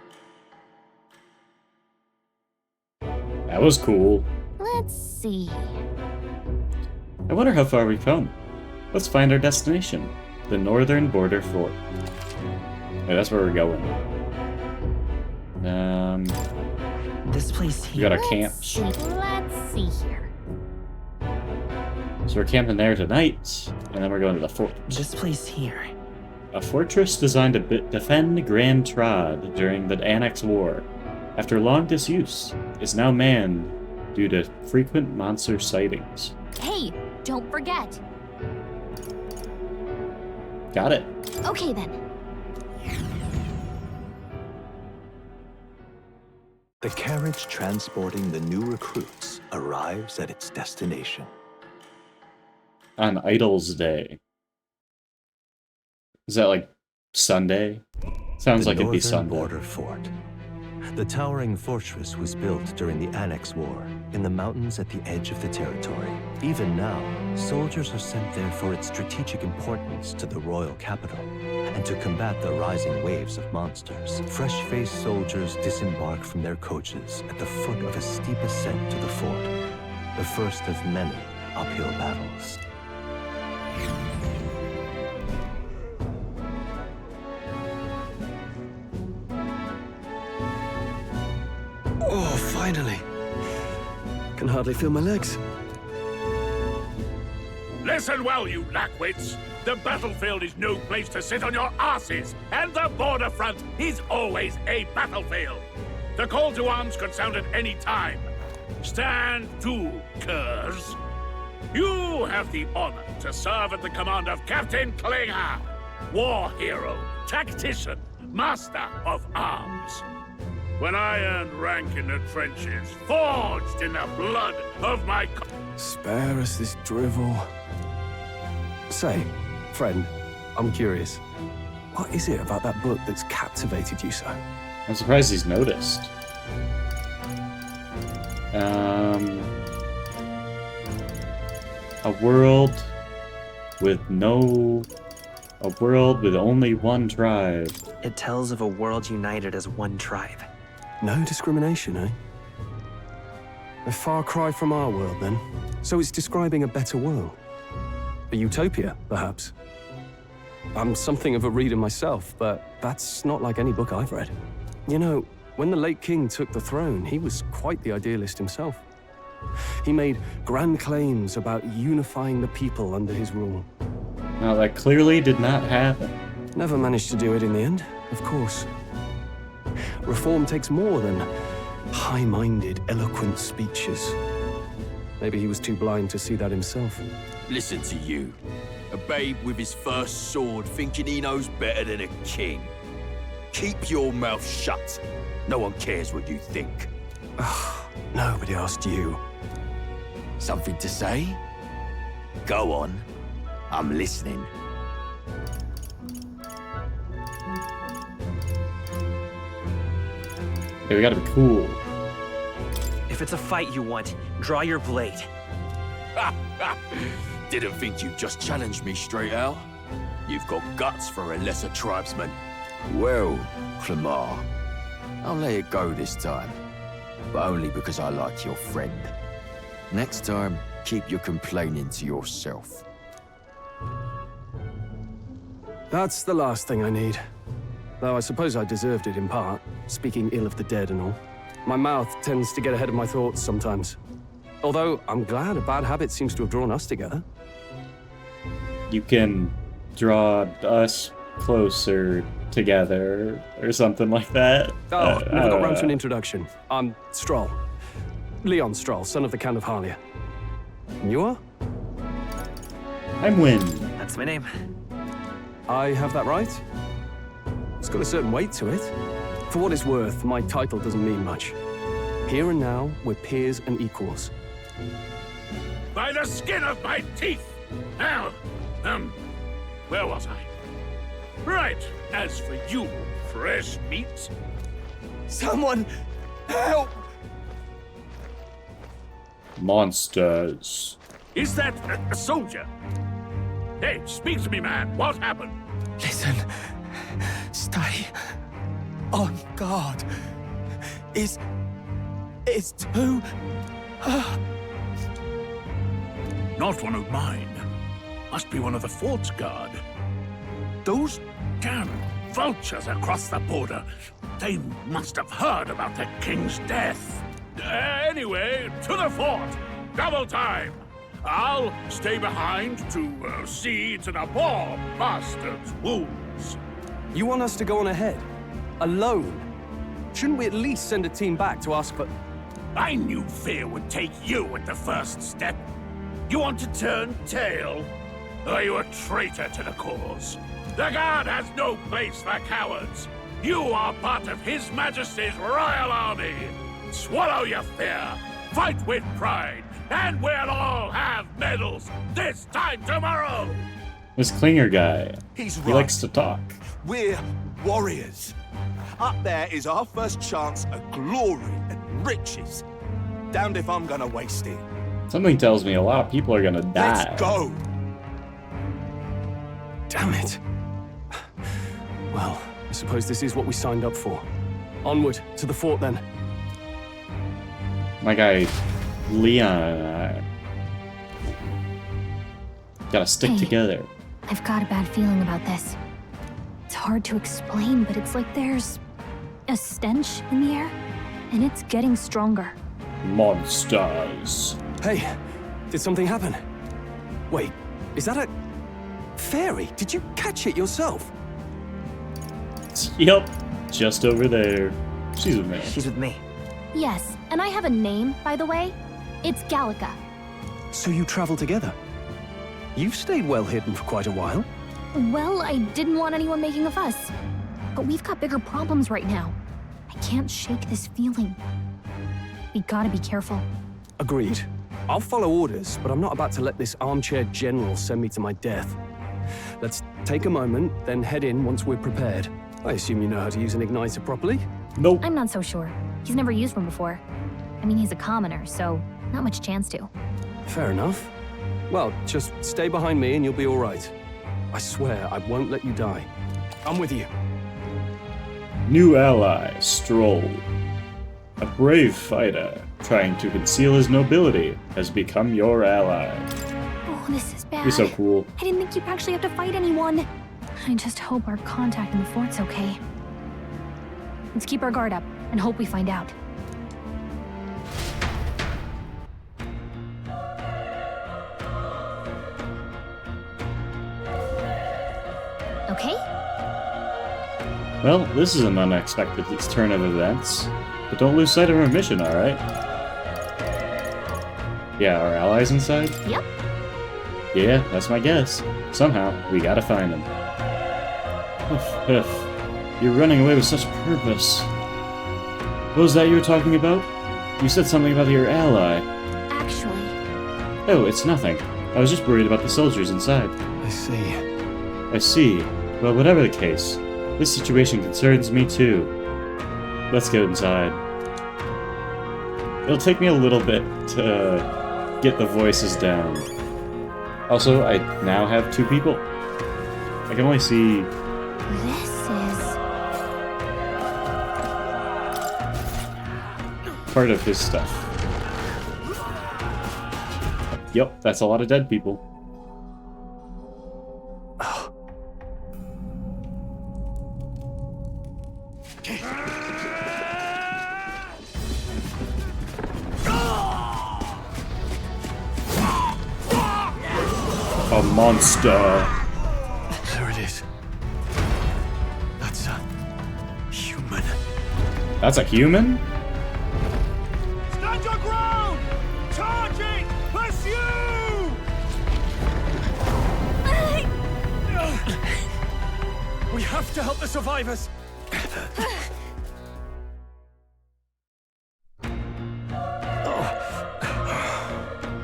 That was cool. Let's see. I wonder how far we've come. Let's find our destination. The northern border fort. Okay, that's where we're going. This place we here. got our camp. Let's see here. So we're camping there tonight, and then we're going to the fort. This place here. A fortress designed to defend Grand Trod during the Annex War. after long disuse, is now manned due to frequent monster sightings. Hey, don't forget. Got it. Okay then. The carriage transporting the new recruits arrives at its destination. On Idol's Day. Is that like Sunday? Sounds like it'd be Sunday. Border fort. The towering fortress was built during the Annex War in the mountains at the edge of the territory. Even now, soldiers are sent there for its strategic importance to the royal capital and to combat the rising waves of monsters. Fresh-faced soldiers disembark from their coaches at the foot of a steep ascent to the fort, the first of many uphill battles. Oh, finally. Can hardly feel my legs. Listen well, you lackwits. The battlefield is no place to sit on your asses, and the border front is always a battlefield. The call to arms could sound at any time. Stand to, curs. You have the honor to serve at the command of Captain Klinger, war hero, tactician, master of arms. When I earned rank in the trenches, forged in the blood of my... Spare us this drivel. Say, friend, I'm curious. What is it about that book that's captivated you so? I'm surprised he's noticed. A world with only one tribe. It tells of a world united as one tribe. No discrimination, eh? A far cry from our world, then. So it's describing a better world. A utopia, perhaps. I'm something of a reader myself, but that's not like any book I've read. You know, when the late king took the throne, he was quite the idealist himself. He made grand claims about unifying the people under his rule. Now, that clearly did not happen. Never managed to do it in the end, of course. Reform takes more than high-minded, eloquent speeches. Maybe he was too blind to see that himself. Listen to you. A babe with his first sword thinking he knows better than a king. Keep your mouth shut. No one cares what you think. Nobody asked you. Something to say? Go on. I'm listening. Okay, we gotta be cool. If it's a fight you want, draw your blade. Didn't think you'd just challenge me straight out. You've got guts for a lesser tribesman. Well, Clemar, I'll let it go this time. But only because I like your friend. Next time, keep your complaining to yourself. That's the last thing I need. Though I suppose I deserved it in part, speaking ill of the dead and all. My mouth tends to get ahead of my thoughts sometimes. Although, I'm glad a bad habit seems to have drawn us together. You can draw us closer together, or something like that. Never got round to an introduction. I'm Stroll. Leon Stroll, son of the Count of Harlia. And you are? I'm Wynn. That's my name. I have that right? It's got a certain weight to it. For what it's worth, my title doesn't mean much. Here and now, we're peers and equals. By the skin of my teeth! Now, where was I? Right, as for you, fresh meat... Someone, help! Monsters. Is that a soldier? Hey, speak to me, man. What happened? Listen. Stay on guard. It's too... Not one of mine. Must be one of the fort's guard. Those damn vultures across the border. They must have heard about the king's death. Anyway, to the fort. Double time. I'll stay behind to see to the poor bastard's wounds. You want us to go on ahead? Alone? Shouldn't we at least send a team back to ask for... I knew fear would take you at the first step. You want to turn tail? Are you a traitor to the cause? The Guard has no place for cowards. You are part of His Majesty's Royal Army. Swallow your fear, fight with pride, and we'll all have medals this time tomorrow! This Klinger guy, He's he right. likes to talk. We're warriors. Up there is our first chance at glory and riches. Damned if I'm gonna waste it. Something tells me a lot of people are gonna die. Let's go! Damn it. Well, I suppose this is what we signed up for. Onward, to the fort then. My guy, Leon and I gotta stick together. I've got a bad feeling about this. It's hard to explain, but it's like there's a stench in the air, and it's getting stronger. Monsters. Hey, did something happen? Wait, is that a... fairy? Did you catch it yourself? Yep, just over there. She's with me. She's with me. Yes, and I have a name, by the way. It's Gallica. So you travel together? You've stayed well hidden for quite a while. Well, I didn't want anyone making a fuss. But we've got bigger problems right now. I can't shake this feeling. We gotta be careful. Agreed. I'll follow orders, but I'm not about to let this armchair general send me to my death. Let's take a moment, then head in once we're prepared. I assume you know how to use an igniter properly? Nope. I'm not so sure. He's never used one before. I mean, he's a commoner, so not much chance to. Fair enough. Well, just stay behind me and you'll be all right. I swear I won't let you die. I'm with you. New ally, Stroll. A brave fighter trying to conceal his nobility has become your ally. Oh, this is bad. He's so cool. I didn't think you'd actually have to fight anyone. I just hope our contact in the fort's okay. Let's keep our guard up and hope we find out. Okay? Well, this is an unexpected turn of events. But don't lose sight of our mission, alright? Yeah, our allies inside? Yep. Yeah, that's my guess. Somehow, we gotta find them. You're running away with such purpose. What was that you were talking about? You said something about your ally. Actually... Oh, it's nothing. I was just worried about the soldiers inside. I see. I see. Well, whatever the case, this situation concerns me too. Let's get inside. It'll take me a little bit to get the voices down. Also, I now have 2 people. I can only see... This is... part of his stuff. Yep, that's a lot of dead people. A monster. There it is. That's a human. That's a human? Stand your ground! Charging! Pursue! We have to help the survivors!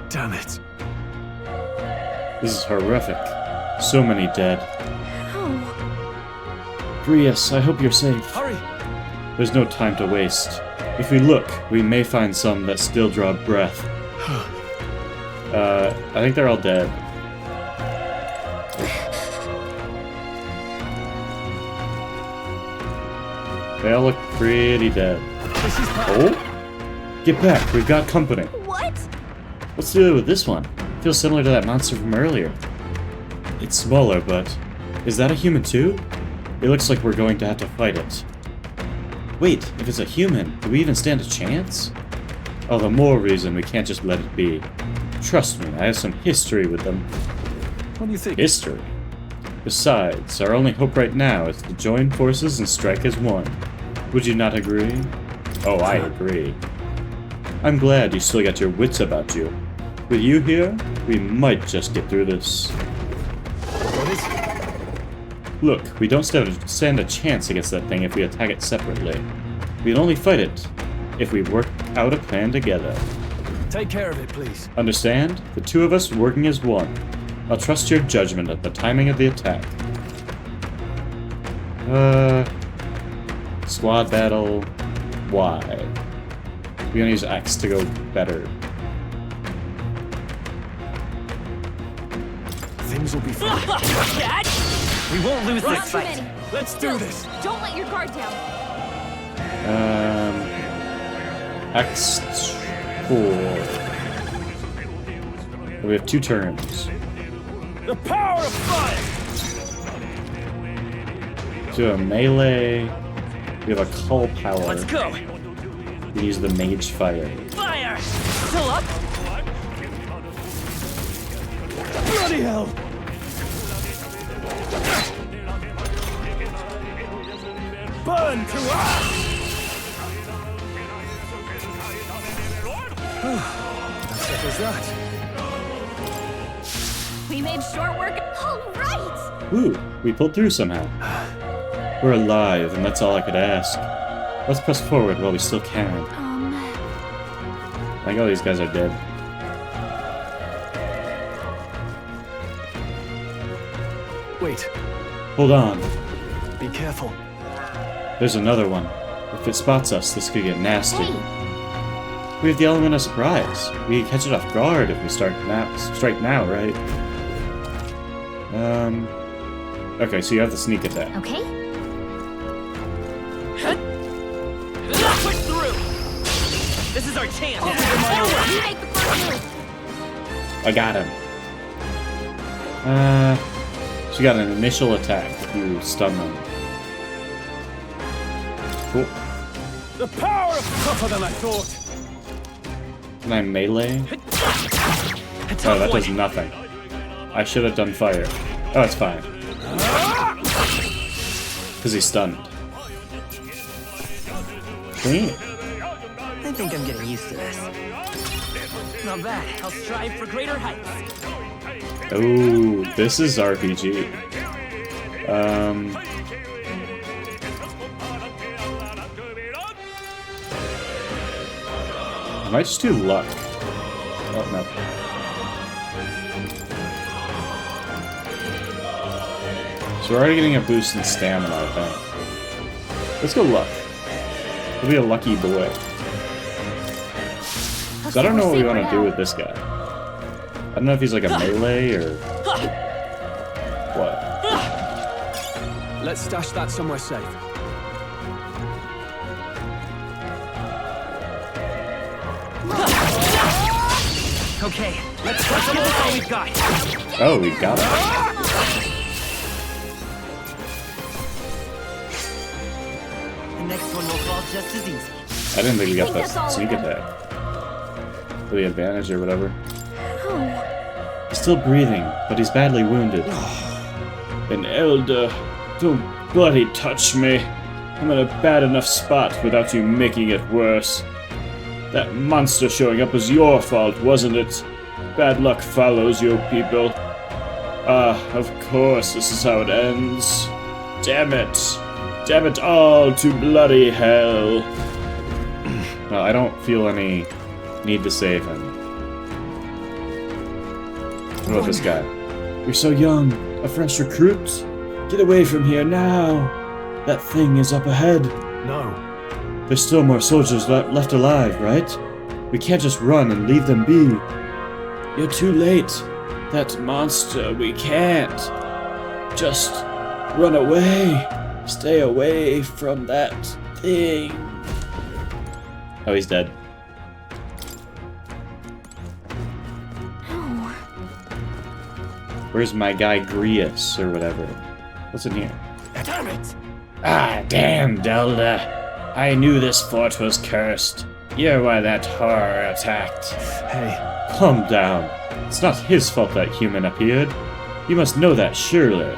Damn it. This is horrific. So many dead. Oh. Brius, I hope you're safe. Hurry! There's no time to waste. If we look, we may find some that still draw breath. I think they're all dead. They all look pretty dead. Oh? Get back, we've got company. What? What's the deal with this one? Feels similar to that monster from earlier. It's smaller, but... is that a human too? It looks like we're going to have to fight it. Wait, if it's a human, do we even stand a chance? All the more reason we can't just let it be. Trust me, I have some history with them. What do you think? History? Besides, our only hope right now is to join forces and strike as one. Would you not agree? Oh, I agree. I'm glad you still got your wits about you. With you here, we might just get through this. What is... Look, we don't stand a chance against that thing if we attack it separately. We'd only fight it if we work out a plan together. Take care of it, please. Understand? The two of us working as one. I'll trust your judgment at the timing of the attack. Squad battle. Y. We're gonna use X to go better. Things will be fine. We won't lose Not this too fight. many. Let's do this. Don't let your guard down. X4. We have 2 turns. The power of fire! Do a melee. We have a cull power. Let's go. We use the mage fire. Fire! Still up? Bloody hell! Burn to us! That settles that. We made short work. All right! Ooh, we pulled through somehow. We're alive, and that's all I could ask. Let's press forward while we still can. I think all these guys are dead. Wait. Hold on. Be careful. There's another one. If it spots us, this could get nasty. We have the element of surprise. We can catch it off guard if we strike now, right? Okay, so you have the sneak attack. Okay. Push through. This is our chance. You make the first move. I got him. So you got an initial attack if you stun them. Cool. The power of tougher than I thought. Can I melee? Oh, that does nothing. I should have done fire. Oh, it's fine. Because he's stunned. Clean. I think I'm getting used to this. Not bad. I'll strive for greater heights. Oh, this is RPG. I might just do luck. Oh, no. So we're already getting a boost in stamina, I think. Let's go luck. We'll be a lucky boy. So I don't know what we want to do with this guy. I don't know if he's like a melee or what. Let's stash that somewhere safe. Okay, let's give this all we've got. Oh, we got it. The next one will fall just as easy. I didn't think we got that sneak attack. For the advantage or whatever. He's still breathing, but he's badly wounded. An elder, don't bloody touch me. I'm in a bad enough spot without you making it worse. That monster showing up was your fault, wasn't it? Bad luck follows you people. Of course, this is how it ends. Damn it. Damn it all to bloody hell. No, I don't feel any need to save him. What about this guy? You're so young. A fresh recruit? Get away from here now. That thing is up ahead. No. There's still more soldiers left alive, right? We can't just run and leave them be. You're too late. That monster, we can't. Just run away. Stay away from that thing. Oh, he's dead. No. Where's my guy Grius or whatever? What's in here? Damn it! Ah, damn, Delda. I knew this fort was cursed. You're why that horror attacked. Hey, calm down. It's not his fault that human appeared. You must know that, surely.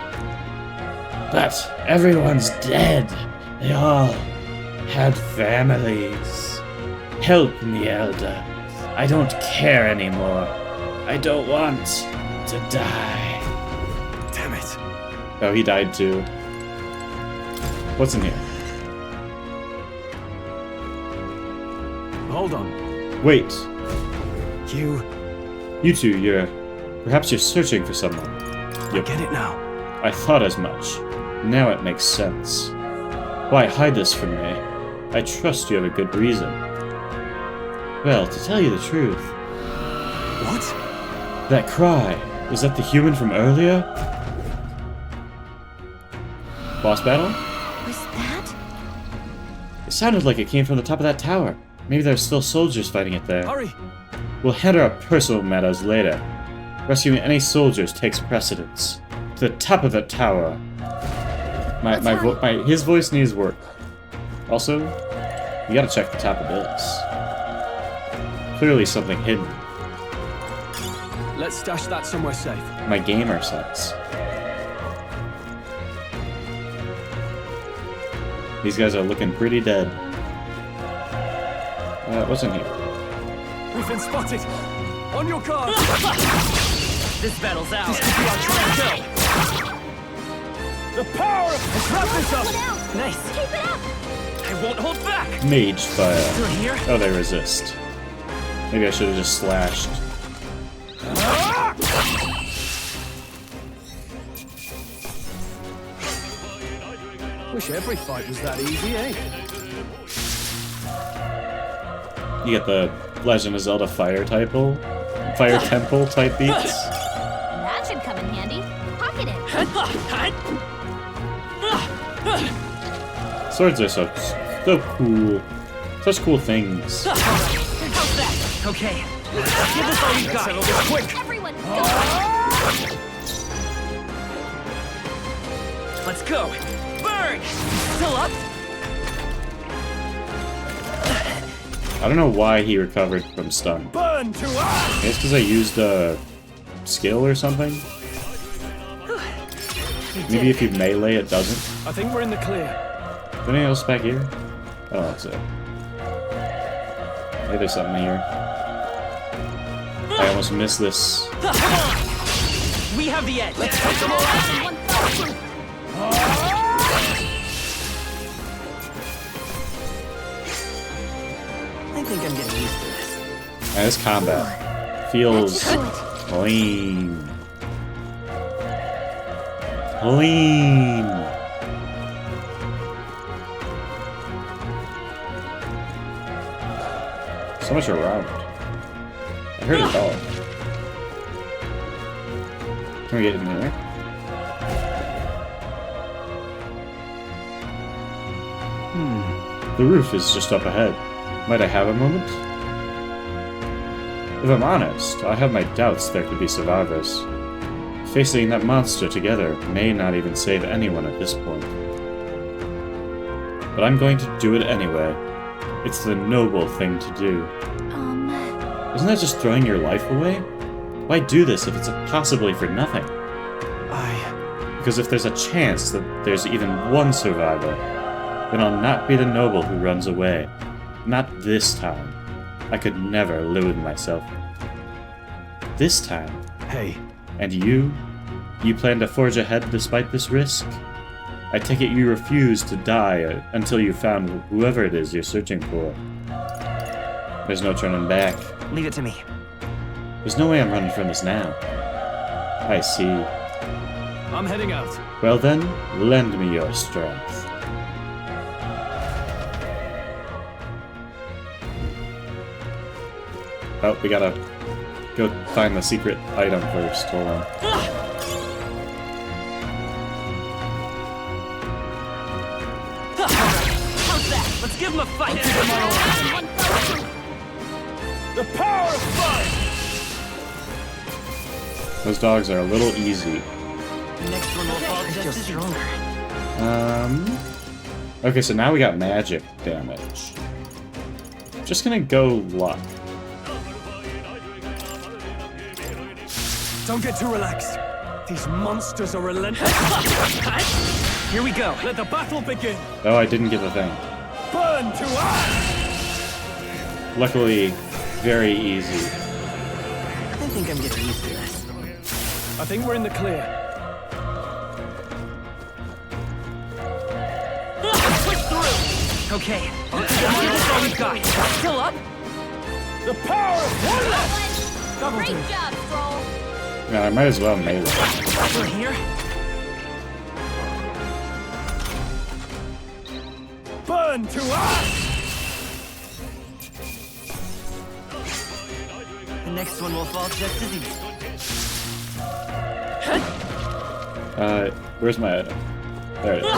But everyone's dead. They all had families. Help me, Elder. I don't care anymore. I don't want to die. Damn it. Oh, he died too. What's in here? Hold on. Wait. You two, perhaps you're searching for someone. I get it now. I thought as much. Now it makes sense. Why hide this from me? I trust you have a good reason. Well, to tell you the truth... What? That cry, is that the human from earlier? Boss battle? Was that? It sounded like it came from the top of that tower. Maybe there's still soldiers fighting it there. Hurry! We'll handle our personal matters later. Rescuing any soldiers takes precedence. To the top of that tower. His voice needs work. Also, you gotta check the top of this. Clearly something hidden. Let's stash that somewhere safe. My gamer sense. These guys are looking pretty dead. What's in here? We've been spotted! On your guard! This battle's ours. This could be our chance. The power of... Let's wrap this up! Nice. Keep it up! I won't hold back! Mage fire. Through here? Oh, they resist. Maybe I should have just slashed. Wish every fight was that easy, eh? You get the Legend of Zelda Fire Temple type beats. That should come in handy. Pocket it. Swords are so cool. Such cool things. How's that? Okay. Give us all you got. Settle this quick. Everyone, go! Let's go. Burn! Still up? I don't know why he recovered from stun. Burn to us! It's because I used a skill or something. Maybe if you melee, it doesn't. I think we're in the clear. Is there anything else back here? I don't think so. Maybe there's something here. I almost missed this. We have the edge. Let's take them all out. I think I'm getting used to this. Man, this combat feels clean. Clean. So much around. I heard a dog. Can we get in there? The roof is just up ahead. Might I have a moment? If I'm honest, I have my doubts there could be survivors. Facing that monster together may not even save anyone at this point. But I'm going to do it anyway. It's the noble thing to do. Isn't that just throwing your life away? Why do this if it's possibly for nothing? Because if there's a chance that there's even one survivor, then I'll not be the noble who runs away. Not this time. I could never elude myself. This time. Hey. And you? You plan to forge ahead despite this risk? I take it you refuse to die until you found whoever it is you're searching for. There's no turning back. Leave it to me. There's no way I'm running from this now. I see. I'm heading out. Well then, lend me your strength. Oh, we gotta go find the secret item first. Hold on. How's that? Let's give him a fight. The power of fire! Those dogs are a little easy. Next one will fall just stronger. Okay, so now we got magic damage. Just gonna go luck. Don't get too relaxed. These monsters are relentless. Here we go. Let the battle begin. Oh, I didn't get the thing. Burn Burn to us! Luckily, very easy. I think I'm getting used to this. I think we're in the clear. Let's push through! Okay, that's all we've got. Still up? The power of oneness! Great job, Stroll. Yeah, I might as well melee. We're here? Burn to us! The next one will fall just as easy. Where's my item? There it is.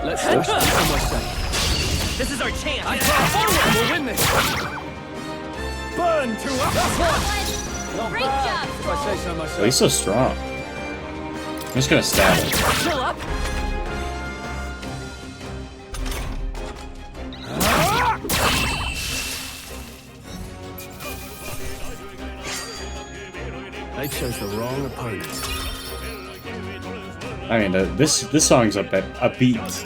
Let's push them somewhere safe. This is our chance! I throw forward! We'll win this! Burn to us! That's one! Great job, If I say so myself. Oh, he's so strong. I'm just gonna stab him. Still up? They chose the wrong opponent. I mean, this song's a beat. Looks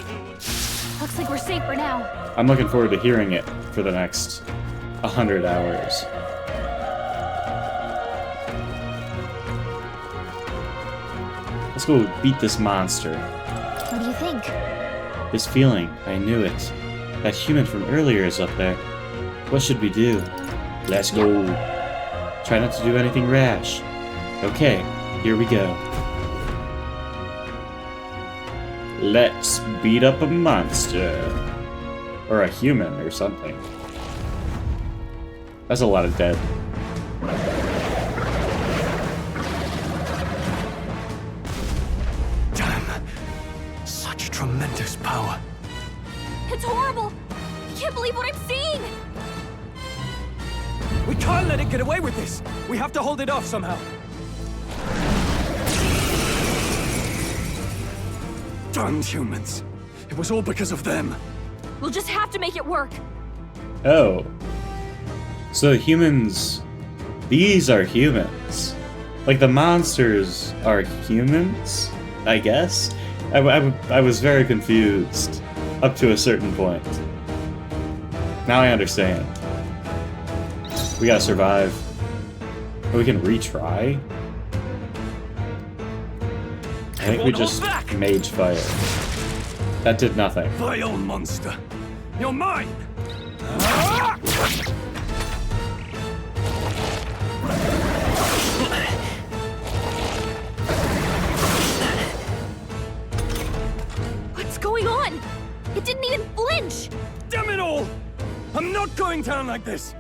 like we're safe for now. I'm looking forward to hearing it for the next 100 hours. Let's go beat this monster. What do you think? This feeling, I knew it. That human from earlier is up there. What should we do? Let's go. Try not to do anything rash. Okay, here we go. Let's beat up a monster. Or a human or something. That's a lot of dead. Damn. Such tremendous power. It's horrible! I can't believe what I'm seeing! We can't let it get away with this! We have to hold it off somehow. Damned humans. It was all because of them. We'll just have to make it work. Oh. So humans... These are humans. Like the monsters are humans, I guess? I was very confused up to a certain point. Now I understand. We gotta survive. Oh, we can retry? I think we just mage fire. That did nothing. Vile monster. You're mine! What's going on? It didn't even flinch! Damn it all! I'm not going down like this!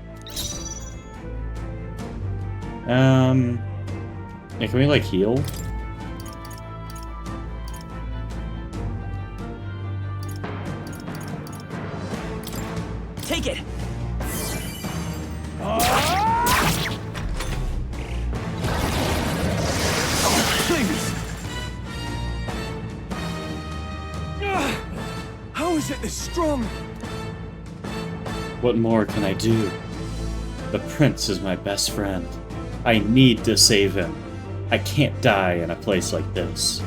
Yeah, can we like heal? Take it! Please. How is it this strong? What more can I do? The prince is my best friend. I need to save him. I can't die in a place like this.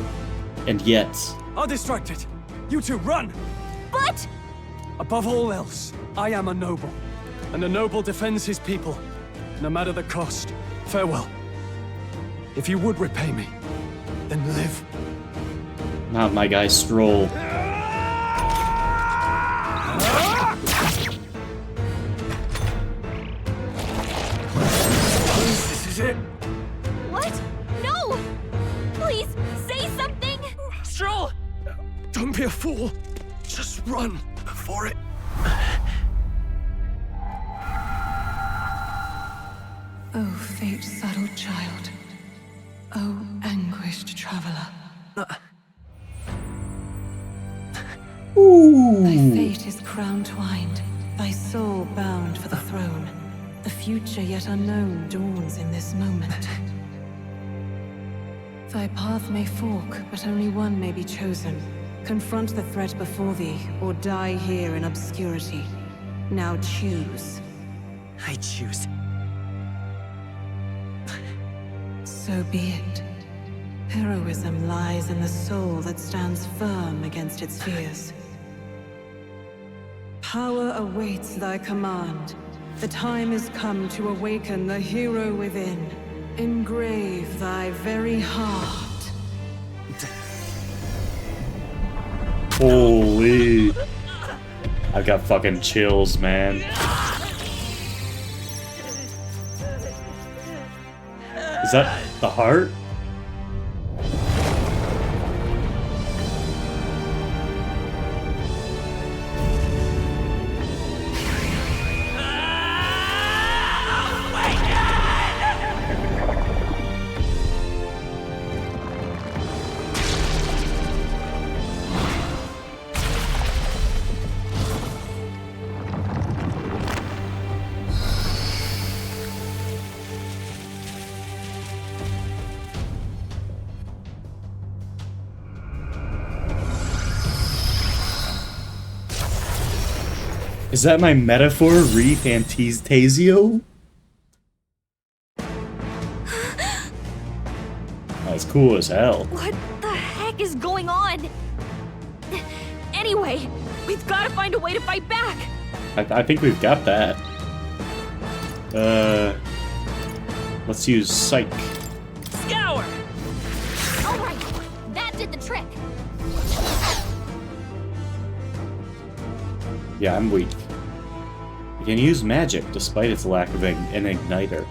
And yet... I'll distract it. You two, run! But... Above all else, I am a noble. And a noble defends his people, no matter the cost. Farewell. If you would repay me, then live. Not my guy Stroll. This is it. What? No! Please, say something! Stroll! Don't be a fool. Just run before it... Oh, fate-saddled child. Oh, anguished traveler. Thy fate is crown-twined, thy soul bound for the throne. The future yet unknown dawns in this moment. Thy path may fork, but only one may be chosen. Confront the threat before thee, or die here in obscurity. Now choose. I choose. So be it. Heroism lies in the soul that stands firm against its fears. Power awaits thy command. The time is come to awaken the hero within. Engrave thy very heart. Holy. I got fucking chills, man. Is that the heart? Is that my metaphor, ReFantazio? That's cool as hell. What the heck is going on? Anyway, we've got to find a way to fight back. I think we've got that. Let's use Psych. Scour! Alright, that did the trick. Yeah, I'm weak. You can use magic despite its lack of an igniter.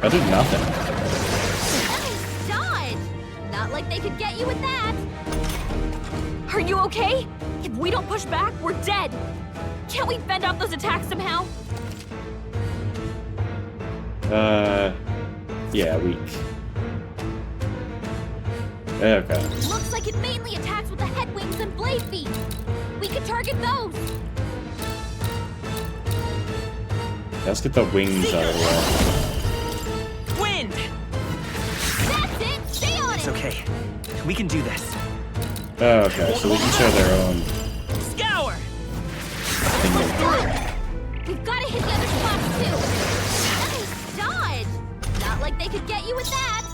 I did nothing. Nice dodge! Not like they could get you with that. Are you okay? If we don't push back, we're dead. Can't we fend off those attacks somehow? Yeah, weak. Okay. Looks like it mainly attacks with the head wings and blade feet. We could target those. Let's get the wings out of the way. Wind! That's it! Stay on It's it! okay. We can do this. Okay, so we can share their own. Scour! Almost done! We've got to hit the other spots too. Nice dodge! Not like they could get you with that.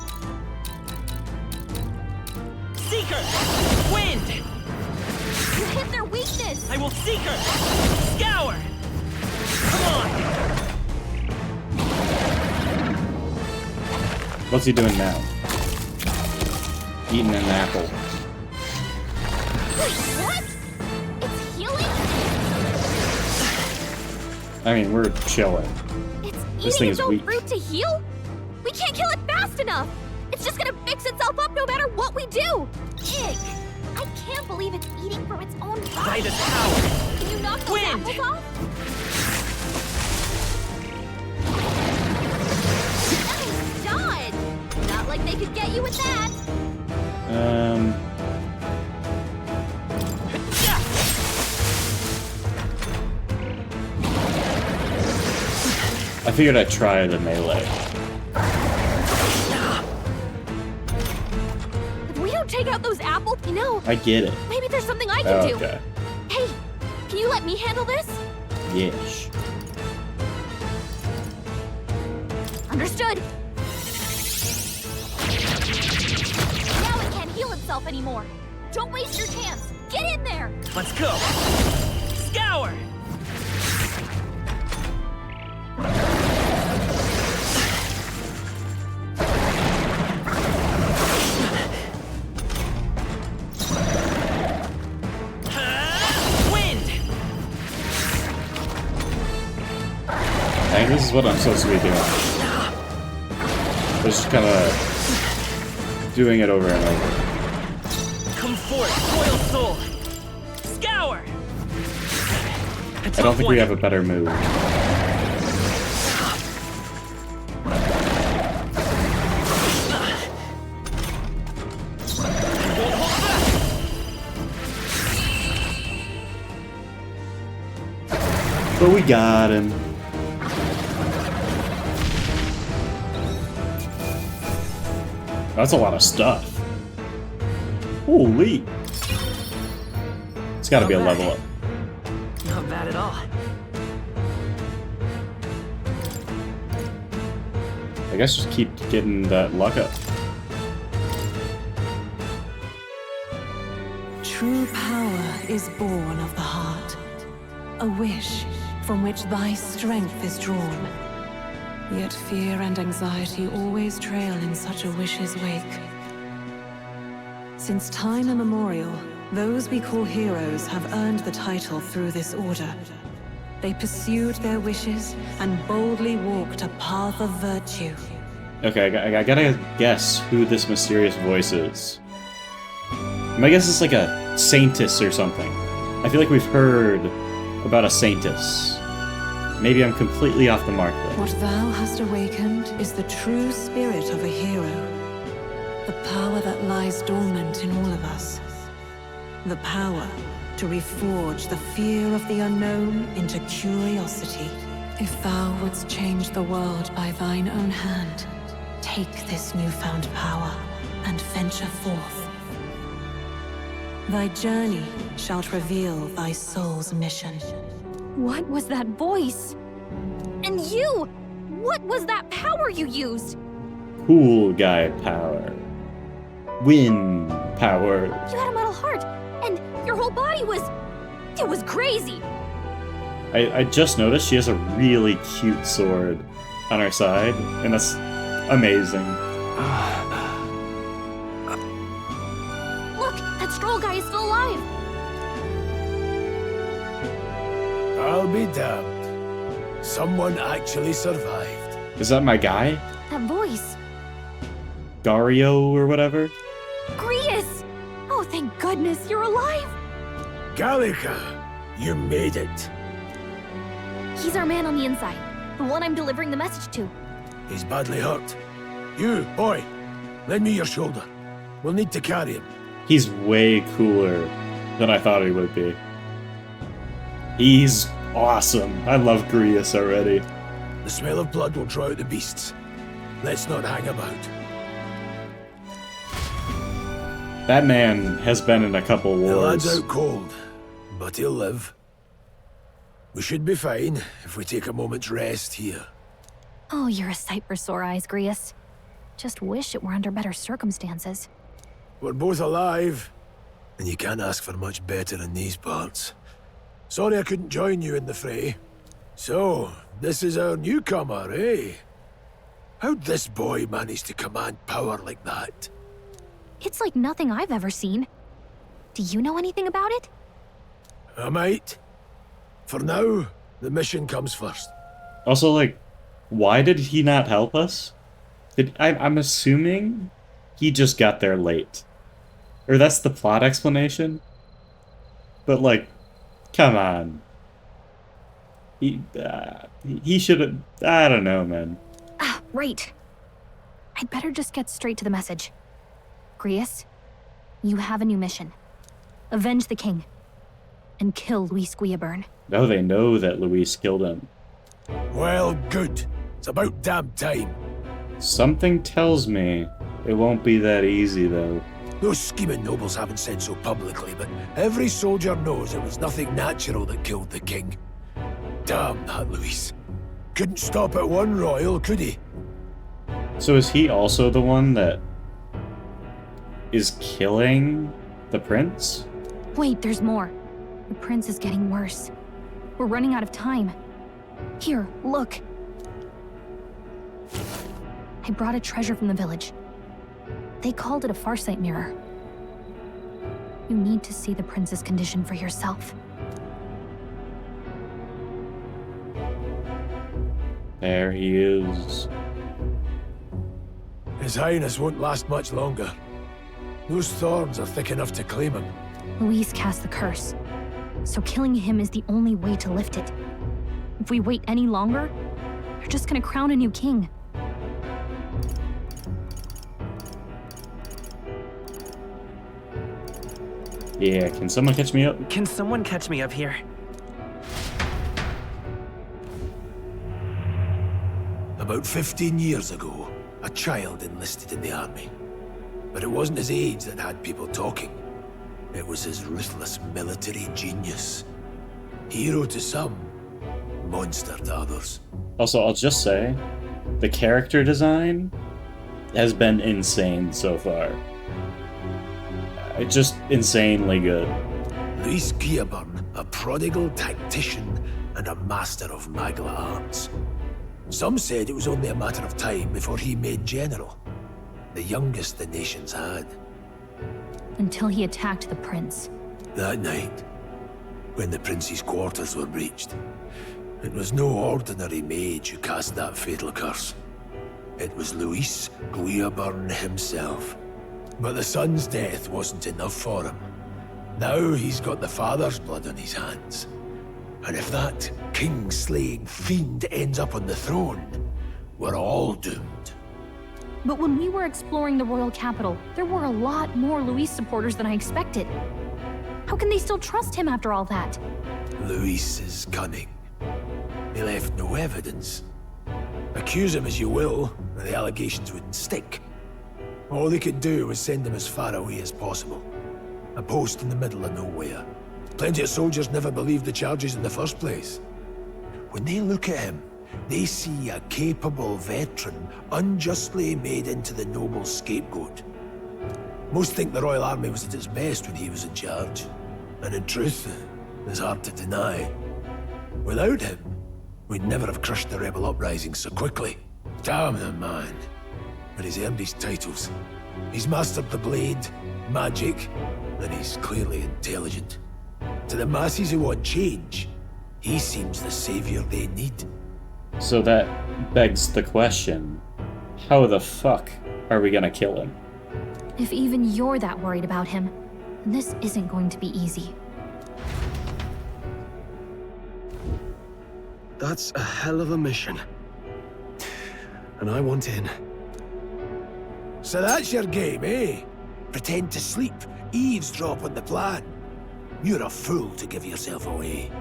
Seeker! Wind! You hit their weakness! I will Seeker! Scour! Come on! What's he doing now? Eating an apple. Wait, what? It's healing? I mean, we're chilling. It's This eating thing its is own weak. fruit to heal? We can't kill it fast enough! It's just gonna fix itself up no matter what we do! Ig! I can't believe it's eating from its own body! By the power! Can you knock those apples off? Nice dodge! Not like they could get you with that! I figured I'd try the melee. If we don't take out those apples, you know, I get it. maybe there's something I can do. Okay. Hey, can you let me handle this? Yes. Understood. Now it can't heal itself anymore. Don't waste your chance. Get in there. Let's go! Scour! Wind! I think this is what I'm supposed to be doing. Just kind of doing it over and over. Come forth, royal soul! Scour! I don't think we have a better move. But we got him. That's a lot of stuff. Holy. It's gotta be a level up. Not bad at all. I guess just keep getting that luck up. True power is born of the heart. A wish from which thy strength is drawn. Yet fear and anxiety always trail in such a wish's wake. Since time immemorial, those we call heroes have earned the title through this order. They pursued their wishes and boldly walked a path of virtue. Okay, I gotta guess who this mysterious voice is. My guess is like a saintess or something. I feel like we've heard about a saintess. Maybe I'm completely off the mark though. What thou hast awakened is the true spirit of a hero. The power that lies dormant in all of us. The power to reforge the fear of the unknown into curiosity. If thou wouldst change the world by thine own hand, take this newfound power and venture forth. Thy journey shalt reveal thy soul's mission. What was that voice? And you! What was that power you used? Cool guy power. Wind power. You had a metal heart, and your whole body was... It was crazy! I just noticed she has a really cute sword on her side, and that's amazing. Look, that Stroll guy is still alive! I'll be damned. Someone actually survived. Is that my guy? That voice. Dario or whatever? Grius! Oh, thank goodness, you're alive! Gallica, you made it. He's our man on the inside. The one I'm delivering the message to. He's badly hurt. You, boy, lend me your shoulder. We'll need to carry him. He's way cooler than I thought he would be. He's awesome. I love Grius already. The smell of blood will draw out the beasts. Let's not hang about. That man has been in a couple wars. The lad's out cold, but he'll live. We should be fine if we take a moment's rest here. Oh, you're a sight for sore eyes, Grius. Just wish it were under better circumstances. We're both alive, and you can't ask for much better in these parts. Sorry I couldn't join you in the fray. So, this is our newcomer, eh? How'd this boy manage to command power like that? It's like nothing I've ever seen. Do you know anything about it? I might. For now, the mission comes first. Also, like, why did he not help us? I'm assuming he just got there late. Or that's the plot explanation. But, like, come on. He should have... I don't know, man. Ah, right. I'd better just get straight to the message. Grius, you have a new mission. Avenge the king. And kill Luis Guillaburn. No, they know that Luis killed him. Well, good. It's about damn time. Something tells me it won't be that easy, though. Those scheming nobles haven't said so publicly, but every soldier knows it was nothing natural that killed the king. Damn that Luis. Couldn't stop at one royal, could he? So is he also the one that is killing the prince? Wait, there's more. The prince is getting worse. We're running out of time. Here, look. I brought a treasure from the village. They called it a farsight mirror. You need to see the prince's condition for yourself. There he is. His Highness won't last much longer. Those thorns are thick enough to claim him. Luis cast the curse, so killing him is the only way to lift it. If we wait any longer, they're just gonna crown a new king. Yeah, can someone catch me up? Can someone catch me up here? About 15 years ago, a child enlisted in the army. But it wasn't his age that had people talking. It was his ruthless military genius. Hero to some, monster to others. Also, I'll just say, the character design has been insane so far. It's just insanely good. Luis Gearburn, a prodigal tactician and a master of Magla arts. Some said it was only a matter of time before he made general, the youngest the nation's had. Until he attacked the prince. That night, when the prince's quarters were breached, it was no ordinary mage who cast that fatal curse. It was Luis Gearburn himself. But the son's death wasn't enough for him. Now he's got the father's blood on his hands. And if that king-slaying fiend ends up on the throne, we're all doomed. But when we were exploring the royal capital, there were a lot more Luis supporters than I expected. How can they still trust him after all that? Luis is cunning. He left no evidence. Accuse him as you will, the allegations wouldn't stick. All they could do was send him as far away as possible. A post in the middle of nowhere. Plenty of soldiers never believed the charges in the first place. When they look at him, they see a capable veteran unjustly made into the noble scapegoat. Most think the Royal Army was at its best when he was in charge. And in truth, it's hard to deny. Without him, we'd never have crushed the rebel uprising so quickly. Damn the man. But he's earned his titles. He's mastered the blade, magic, and he's clearly intelligent. To the masses who want change, he seems the savior they need. So that begs the question, how the fuck are we gonna kill him? If even you're that worried about him, then this isn't going to be easy. That's a hell of a mission. And I want in. So that's your game, eh? Pretend to sleep, eavesdrop on the plan. You're a fool to give yourself away.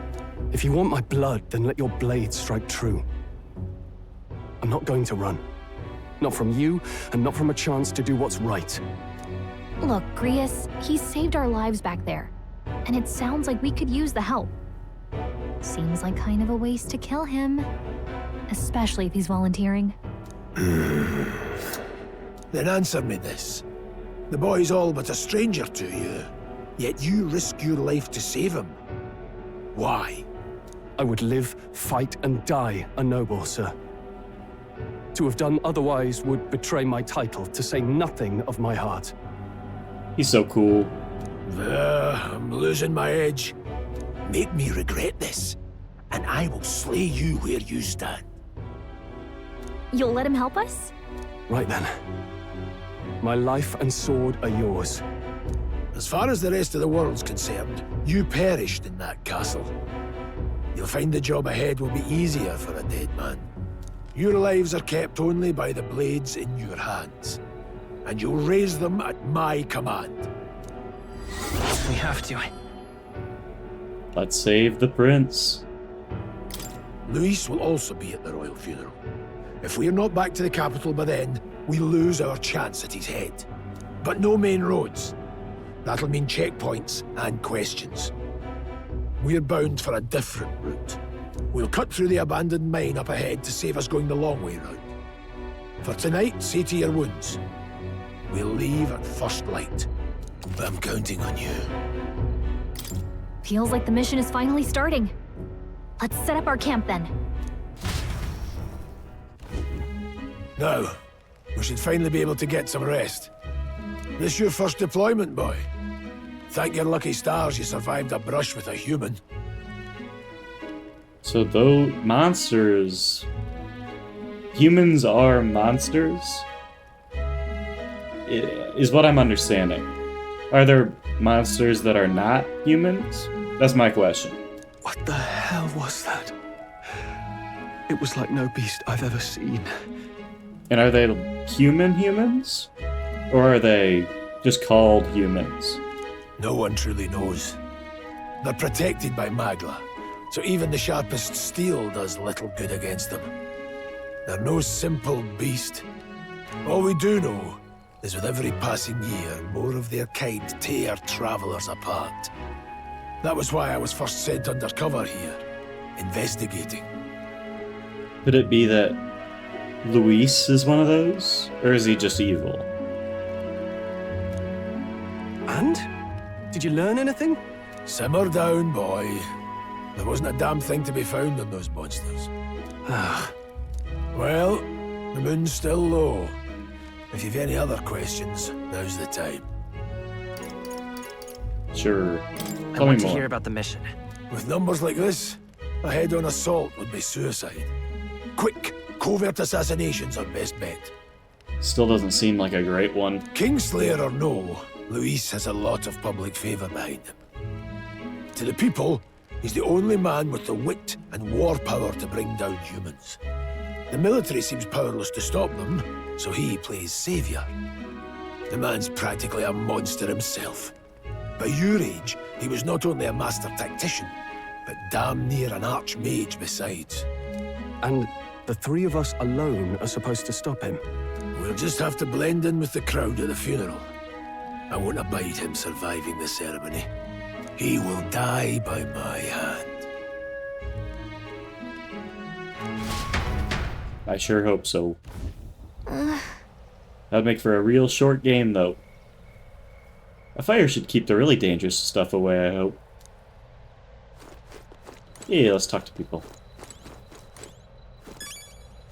If you want my blood, then let your blade strike true. I'm not going to run. Not from you, and not from a chance to do what's right. Look, Grius, he saved our lives back there. And it sounds like we could use the help. Seems like kind of a waste to kill him. Especially if he's volunteering. Then answer me this. The boy's all but a stranger to you, yet you risk your life to save him. Why? I would live, fight, and die a noble, sir. To have done otherwise would betray my title, to say nothing of my heart. He's so cool. I'm losing my edge. Make me regret this, and I will slay you where you stand. You'll let him help us? Right then. My life and sword are yours. As far as the rest of the world's concerned, you perished in that castle. You'll find the job ahead will be easier for a dead man. Your lives are kept only by the blades in your hands, and you'll raise them at my command. We have to. Let's save the prince. Luis will also be at the royal funeral. If we're not back to the capital by then, we lose our chance at his head. But no main roads. That'll mean checkpoints and questions. We're bound for a different route. We'll cut through the abandoned mine up ahead to save us going the long way round. For tonight, see to your wounds. We'll leave at first light. I'm counting on you. Feels like the mission is finally starting. Let's set up our camp then. Now, we should finally be able to get some rest. This your first deployment, boy? Thank your lucky stars you survived a brush with a human. So though monsters... Humans are monsters? Is what I'm understanding. Are there monsters that are not humans? That's my question. What the hell was that? It was like no beast I've ever seen. And are they humans? Or are they just called humans? No one truly knows. They're protected by Magla, so even the sharpest steel does little good against them. They're no simple beast. All we do know is with every passing year, more of their kind tear travelers apart. That was why I was first sent undercover here, investigating. Could it be that Luis is one of those? Or is he just evil? And? Did you learn anything? Simmer down, boy. There wasn't a damn thing to be found on those monsters. Ah. Well, the moon's still low. If you've any other questions, now's the time. Sure. I want to hear about the mission. With numbers like this, a head-on assault would be suicide. Quick, covert assassinations are best bet. Still doesn't seem like a great one. Kingslayer or no, Luis has a lot of public favour behind him. To the people, he's the only man with the wit and war power to bring down humans. The military seems powerless to stop them, so he plays saviour. The man's practically a monster himself. By your age, he was not only a master tactician, but damn near an archmage besides. And the three of us alone are supposed to stop him? We'll just have to blend in with the crowd at the funeral. I won't abide him surviving the ceremony. He will die by my hand. I sure hope so. That'd make for a real short game, though. A fire should keep the really dangerous stuff away, I hope. Yeah, let's talk to people.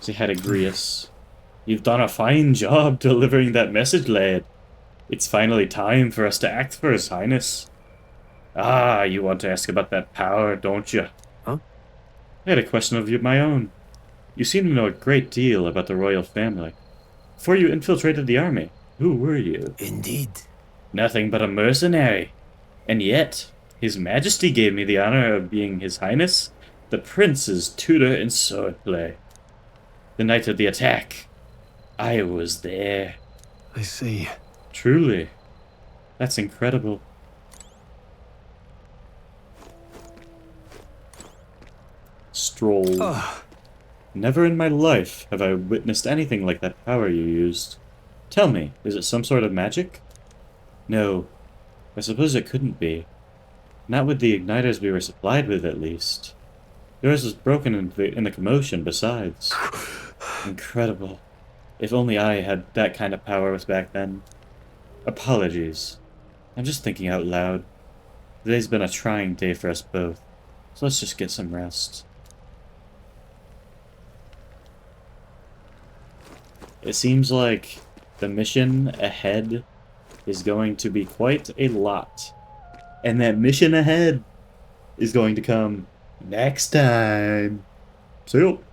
Say hi to Grius. You've done a fine job delivering that message, lad. It's finally time for us to act for His Highness. Ah, you want to ask about that power, don't you? Huh? I had a question of my own. You seem to know a great deal about the royal family. Before you infiltrated the army, who were you? Indeed. Nothing but a mercenary. And yet, His Majesty gave me the honor of being His Highness, the Prince's tutor in swordplay. The night of the attack, I was there. I see. Truly. That's incredible. Stroll. Never in my life have I witnessed anything like that power you used. Tell me, is it some sort of magic? No, I suppose it couldn't be. Not with the igniters we were supplied with, at least. Yours was broken in the commotion, besides. Incredible. If only I had that kind of power back then. Apologies. I'm just thinking out loud. Today's been a trying day for us both, so let's just get some rest. It seems like the mission ahead is going to be quite a lot. And that mission ahead is going to come next time. See you.